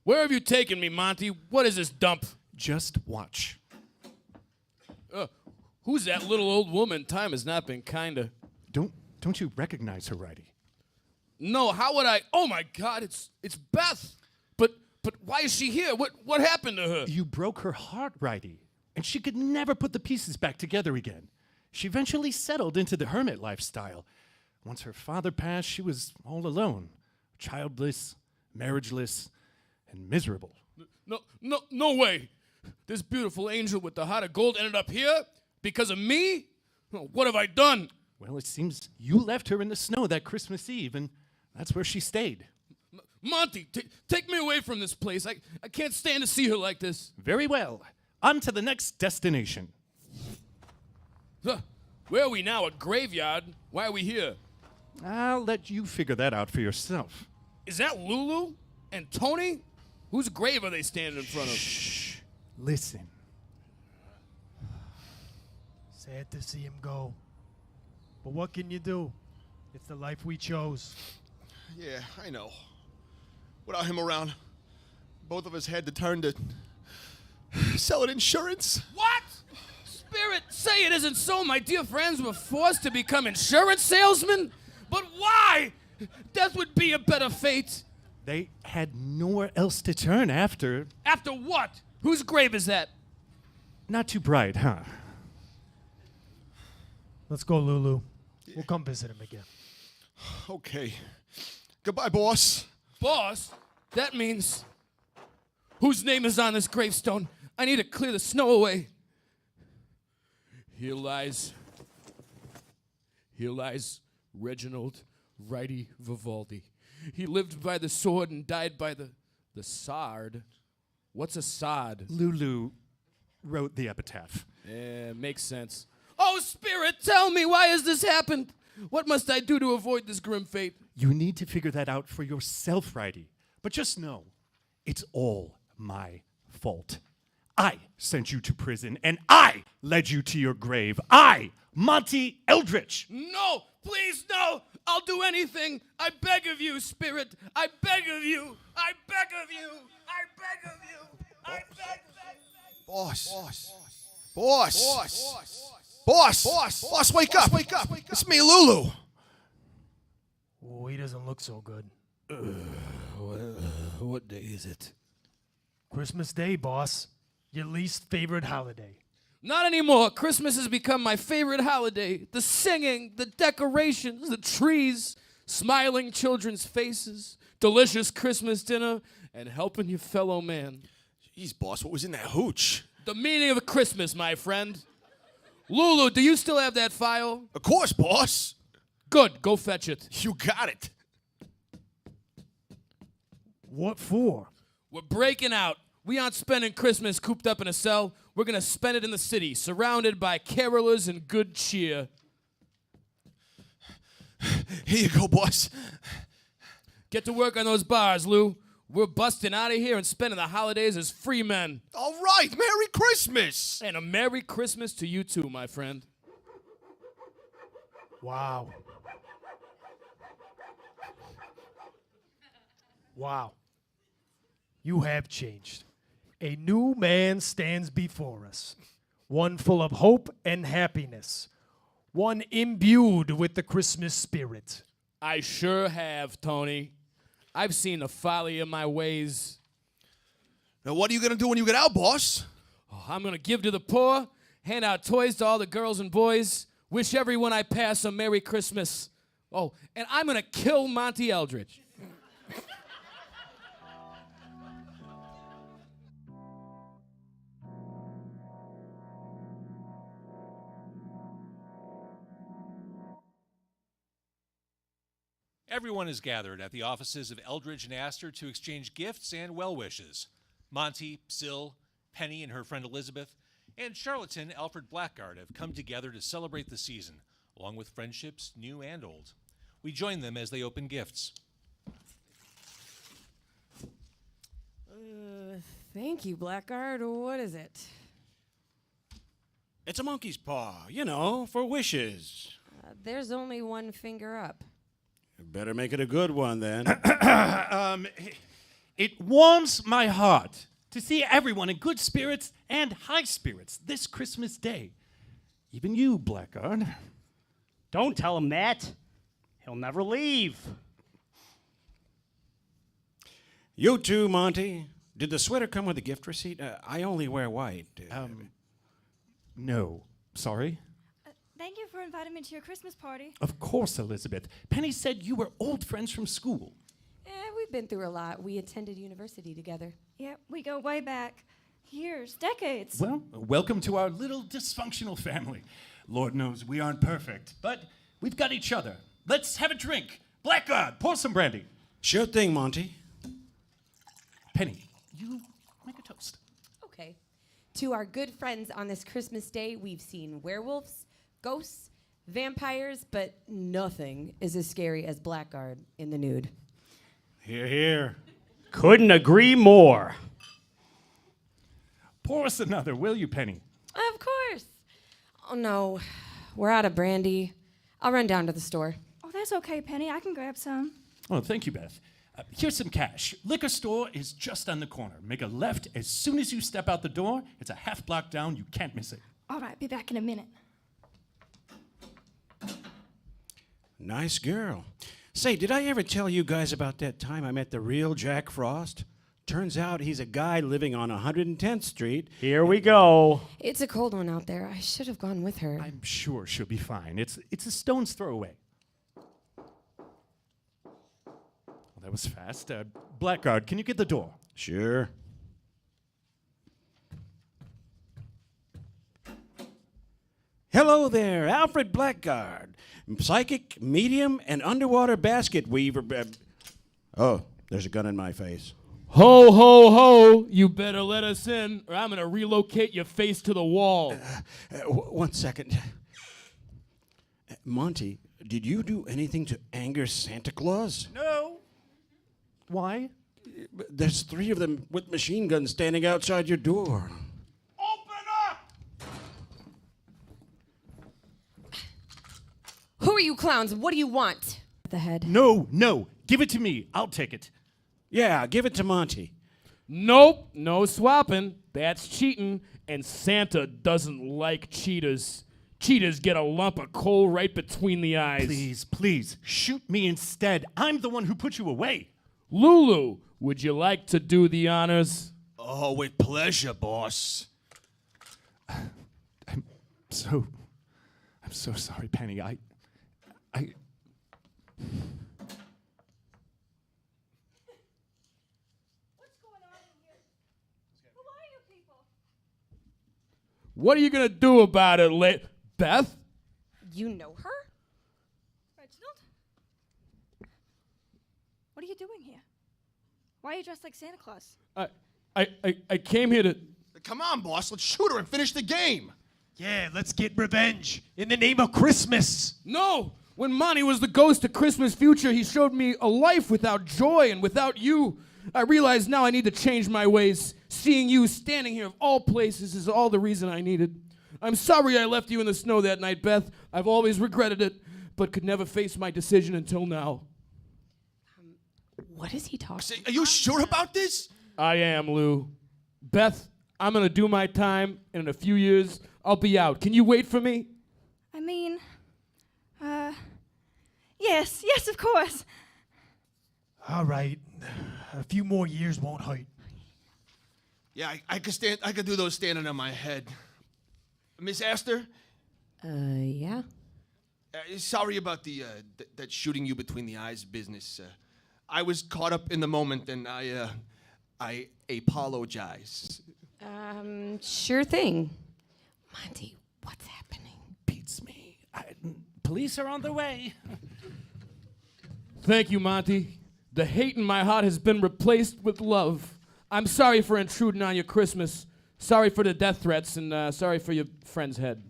Where have you taken me, Monty? What is this dump? Just watch. Who's that little old woman? Time has not been kinda. Don't you recognize her, Righty? No, how would I? Oh my God, it's Beth. But why is she here? What happened to her? You broke her heart, Righty, and she could never put the pieces back together again. She eventually settled into the hermit lifestyle. Once her father passed, she was all alone, childless, marriageless, and miserable. No way. This beautiful angel with the heart of gold ended up here because of me? What have I done? Well, it seems you left her in the snow that Christmas Eve, and that's where she stayed. Monty, take me away from this place. I can't stand to see her like this. Very well. On to the next destination. Where are we now? A graveyard? Why are we here? I'll let you figure that out for yourself. Is that Lulu? And Tony? Whose grave are they standing in front of? Shh. Listen. Sad to see him go. But what can you do? It's the life we chose. Yeah, I know. Without him around, both of us had to turn to selling insurance. What? Spirit, say it isn't so. My dear friends were forced to become insurance salesmen? But why? Death would be a better fate. They had nowhere else to turn after. After what? Whose grave is that? Not too bright, huh? Let's go, Lulu. We'll come visit him again. Okay. Goodbye, boss. Boss? That means... Whose name is on this gravestone? I need to clear the snow away. Here lies Reginald Righty Vivaldi. He lived by the sword and died by the sod. What's a sod? Lulu wrote the epitaph. Yeah, makes sense. Oh, Spirit, tell me, why has this happened? What must I do to avoid this grim fate? You need to figure that out for yourself, Righty. But just know, it's all my fault. I sent you to prison, and I led you to your grave. I, Monty Eldritch. No, please, no. I'll do anything. I beg of you, Spirit. I beg of you. I beg of you. I beg of you. I beg. Boss, wake up. It's me, Lulu. Oh, he doesn't look so good. What day is it? Christmas Day, boss. Your least favorite holiday. Not anymore. Christmas has become my favorite holiday. The singing, the decorations, the trees, smiling children's faces, delicious Christmas dinner, and helping your fellow man. Jeez, boss, what was in that hooch? The meaning of Christmas, my friend. Lulu, do you still have that file? Of course, boss. Good, go fetch it. You got it. What for? We're breaking out. We aren't spending Christmas cooped up in a cell. We're going to spend it in the city, surrounded by carolers and good cheer. Here you go, boss. Get to work on those bars, Lou. We're busting out of here and spending the holidays as free men. All right, Merry Christmas. And a Merry Christmas to you too, my friend. Wow. Wow. You have changed. A new man stands before us, one full of hope and happiness, one imbued with the Christmas spirit. I sure have, Tony. I've seen the folly of my ways. Now, what are you going to do when you get out, boss? Oh, I'm going to give to the poor, hand out toys to all the girls and boys, wish everyone I pass a Merry Christmas. Oh, and I'm going to kill Monty Eldritch. Everyone is gathered at the offices of Eldridge and Astor to exchange gifts and well wishes. Monty, Syl, Penny and her friend Elizabeth, and charlatan Alfred Blackguard have come together to celebrate the season, along with friendships new and old. We join them as they open gifts. Thank you, Blackguard. What is it? It's a monkey's paw, you know, for wishes. There's only one finger up. Better make it a good one, then. It warms my heart to see everyone in good spirits and high spirits this Christmas Day. Even you, Blackguard. Don't tell him that. He'll never leave. You too, Monty. Did the sweater come with a gift receipt? I only wear white. No. Sorry? Thank you for inviting me to your Christmas party. Of course, Elizabeth. Penny said you were old friends from school. We've been through a lot. We attended university together. Yeah, we go way back. Years, decades. Well, welcome to our little dysfunctional family. Lord knows we aren't perfect, but we've got each other. Let's have a drink. Blackguard, pour some brandy. Sure thing, Monty. Penny, you make a toast. Okay. To our good friends on this Christmas Day, we've seen werewolves, ghosts, vampires, but nothing is as scary as Blackguard in the nude. Hear, hear. Couldn't agree more. Pour us another, will you, Penny? Of course. Oh, no. We're out of brandy. I'll run down to the store. Oh, that's okay, Penny. I can grab some. Oh, thank you, Beth. Here's some cash. Liquor store is just on the corner. Make a left as soon as you step out the door. It's a half block down. You can't miss it. All right, be back in a minute. Nice girl. Say, did I ever tell you guys about that time I met the real Jack Frost? Turns out he's a guy living on 110th Street. Here we go. It's a cold one out there. I should have gone with her. I'm sure she'll be fine. It's a stone's throw away. Well, that was fast. Blackguard, can you get the door? Sure. Hello there, Alfred Blackguard. Psychic, medium, and underwater basket weaver. Oh, there's a gun in my face. Ho, ho, ho! You better let us in, or I'm gonna relocate your face to the wall. 1 second. Monty, did you do anything to anger Santa Claus? No. Why? There's 3 of them with machine guns standing outside your door. Who are you clowns? What do you want? The head. No. Give it to me. I'll take it. Yeah, give it to Monty. Nope, no swapping. That's cheating, and Santa doesn't like cheaters. Cheaters get a lump of coal right between the eyes. Please, shoot me instead. I'm the one who put you away. Lulu, would you like to do the honors? Oh, with pleasure, boss. I'm so sorry, Penny. I What are you gonna do about it, Beth? You know her? Reginald? What are you doing here? Why are you dressed like Santa Claus? I came here to. Come on, boss. Let's shoot her and finish the game. Yeah, let's get revenge in the name of Christmas. No! When Monty was the ghost of Christmas future, he showed me a life without joy and without you. I realize now I need to change my ways. Seeing you standing here of all places is all the reason I needed. I'm sorry I left you in the snow that night, Beth. I've always regretted it, but could never face my decision until now. What is he talking Are you sure about this? I am, Lou. Beth, I'm gonna do my time, and in a few years, I'll be out. Can you wait for me? I mean, yes, of course. All right. A few more years won't hurt. Yeah, I could do those standing on my head. Miss Astor? Yeah. Sorry about that shooting you between the eyes business. I was caught up in the moment, and I apologize. Sure thing. Monty, what's happening? Beats me. Police are on their way. Thank you, Monty. The hate in my heart has been replaced with love. I'm sorry for intruding on your Christmas. Sorry for the death threats, and sorry for your friend's head.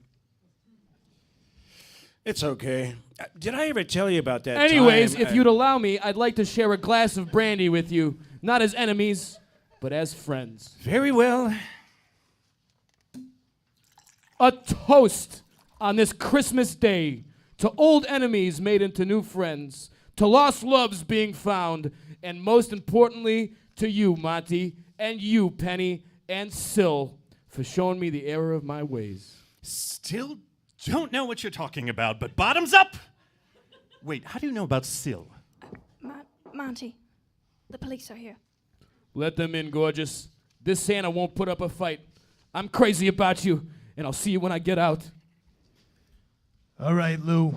It's okay. Did I ever tell you about that Anyways, time? if you'd allow me, I'd like to share a glass of brandy with you. Not as enemies, but as friends. Very well. A toast on this Christmas day to old enemies made into new friends, to lost loves being found, and most importantly, to you, Monty, and you, Penny, and Syl, for showing me the error of my ways. Still don't know what you're talking about, but bottoms up! Wait, how do you know about Syl? Monty, the police are here. Let them in, gorgeous. This Santa won't put up a fight. I'm crazy about you, and I'll see you when I get out. All right, Lou.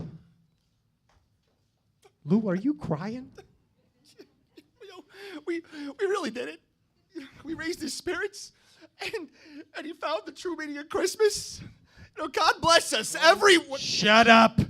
Lou, are you crying? We really did it. We raised his spirits, and he found the true meaning of Christmas. God bless us, everyone. Shut up.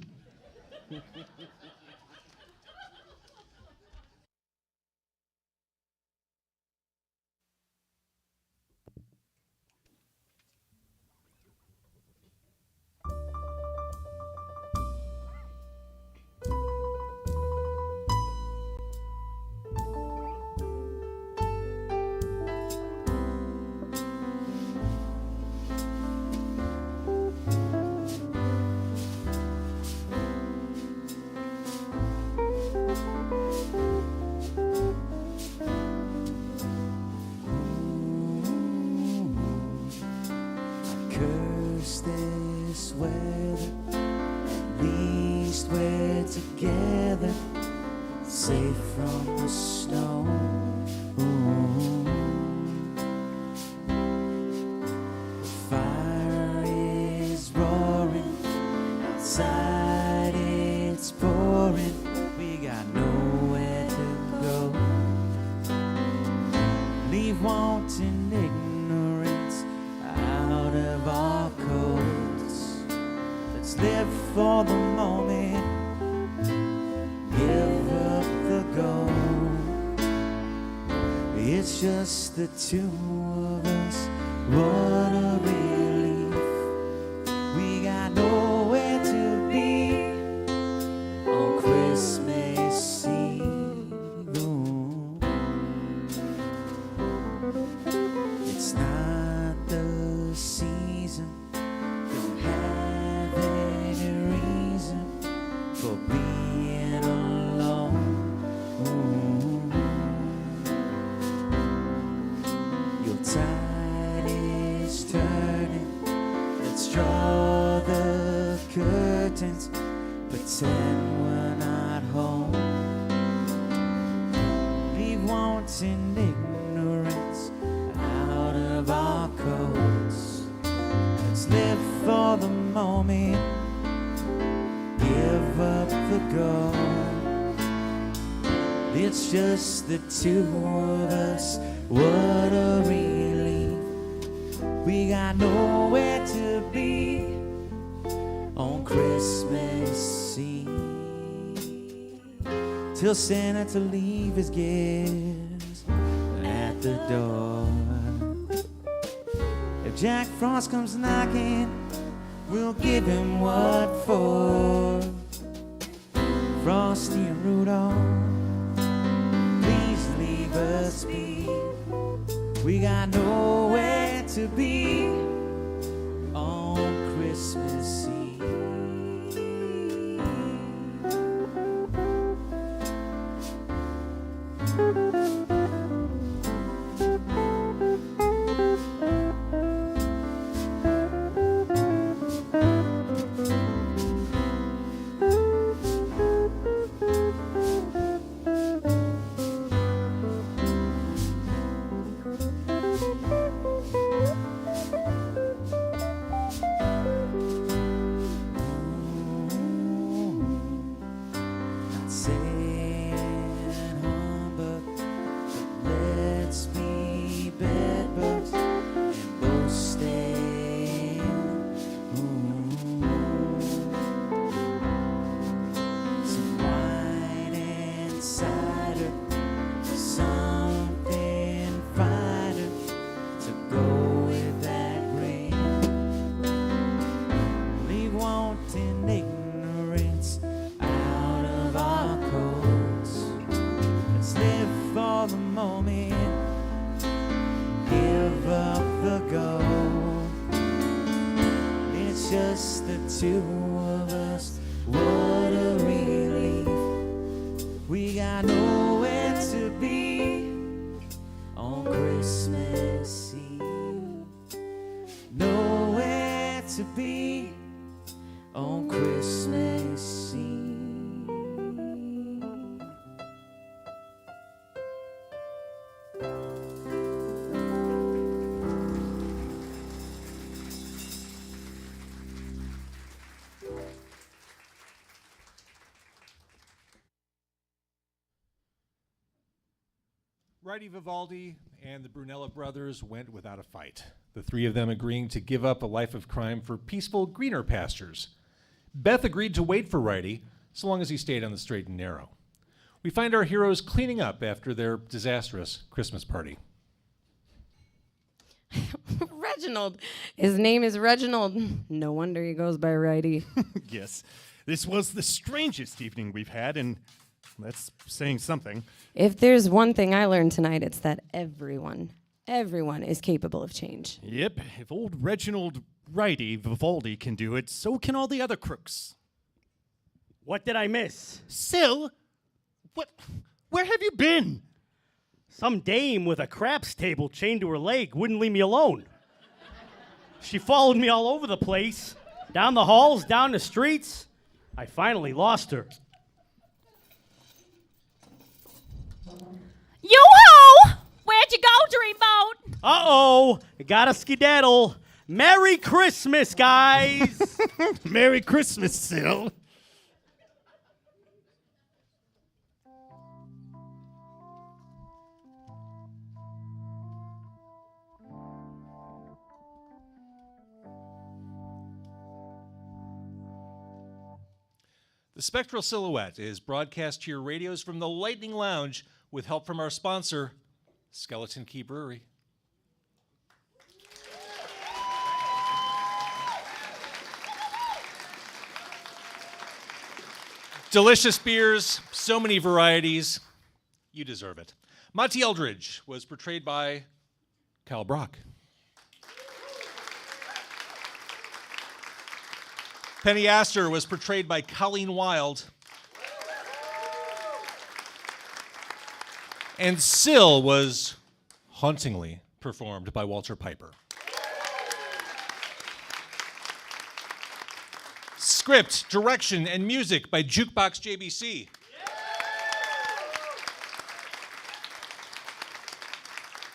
safe from the snow. Ooh. The fire is roaring, outside it's pouring, we got nowhere to go. Leave wanton ignorance out of our coats. Let's live for the moment, give up the goal. It's just the two of us, what a relief. We got nowhere to be on Christmas Eve. Ooh. It's not the season, don't have any reason for being alone. Ooh. Your tide is turning, let's draw the curtains, pretend we're not home. Leave wanton ignorance out of our coats. Let's live for the moment, give up the goal. It's just the two of us, what a relief. We got nowhere to be on Christmas Eve. Till Santa to leave his gifts at the door. If Jack Frost comes knocking, we'll give him what for. Frosty and Rudolph, please leave us be. We got nowhere to be on Christmas Eve. Not saying humbug, but let's be bedbugs and both stay. Some wine and cider, something finer to go with that ring. Leave wanton ignorance out of our coats. Let's live for the moment, give up the goal. It's just the two of us, what a relief. We got nowhere to be on Christmas Eve. Nowhere to be on Christmas Eve. Righty Vivaldi and the Brunella brothers went without a fight, the three of them agreeing to give up a life of crime for peaceful, greener pastures. Beth agreed to wait for Righty, so long as he stayed on the straight and narrow. We find our heroes cleaning up after their disastrous Christmas party. Reginald. His name is Reginald. No wonder he goes by Righty. Yes, this was the strangest evening we've had, and that's saying something. If there's one thing I learned tonight, it's that everyone is capable of change. Yep, if old Reginald Righty Vivaldi can do it, so can all the other crooks. What did I miss? Sil, where have you been? Some dame with a craps table chained to her leg wouldn't leave me alone. She followed me all over the place, down the halls, down the streets. I finally lost her. Uh-oh, gotta skedaddle. Merry Christmas, guys. Merry Christmas, Sil. The Spectral Silhouette is broadcast to your radios from the Lightning Lounge with help from our sponsor, Skeleton Key Brewery. Delicious beers, so many varieties. You deserve it. Monty Eldridge was portrayed by Cal Brock. Penny Astor was portrayed by Colleen Wilde. And Syl was hauntingly performed by Walter Piper. Script, direction, and music by Jukebox JBC.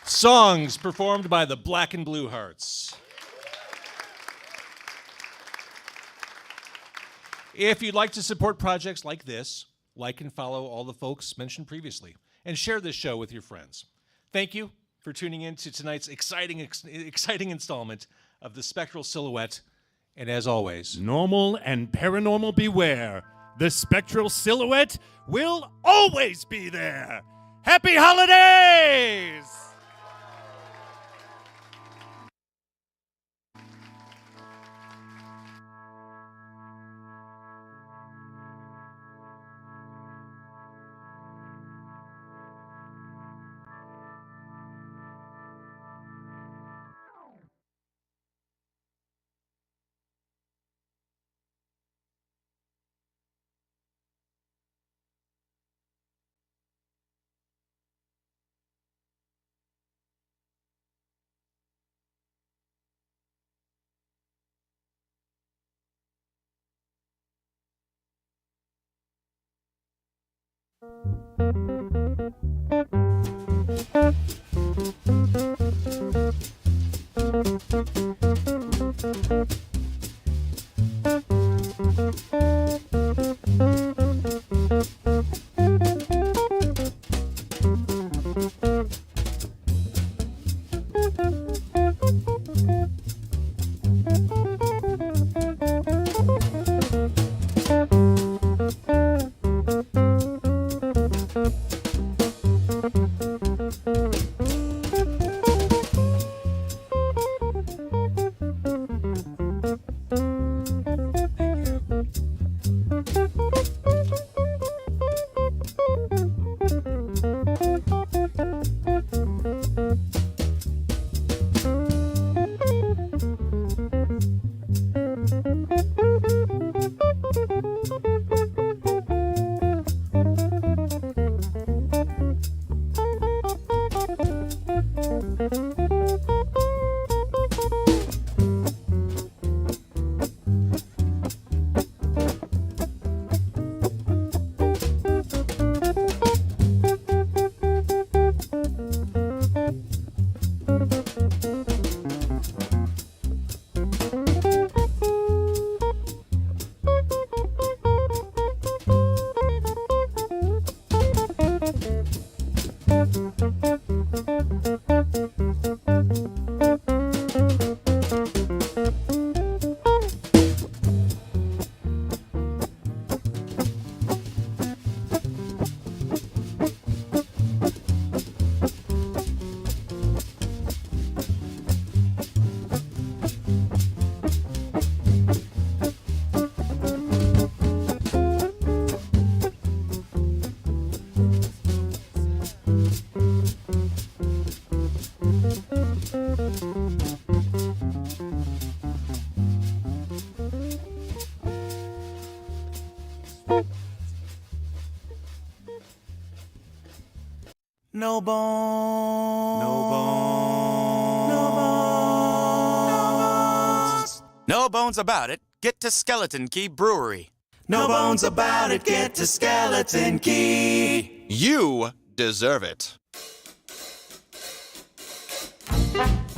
Songs performed by the Black and Blue Hearts. If you'd like to support projects like this, like and follow all the folks mentioned previously, and share this show with your friends. Thank you for tuning in to tonight's exciting installment of the Spectral Silhouette. And as always, normal and paranormal beware. The Spectral Silhouette will always be there. Happy holidays! No bones. No bones. No bones. No bones about it. Get to Skeleton Key Brewery. No bones about it. Get to Skeleton Key. You deserve it. Bye.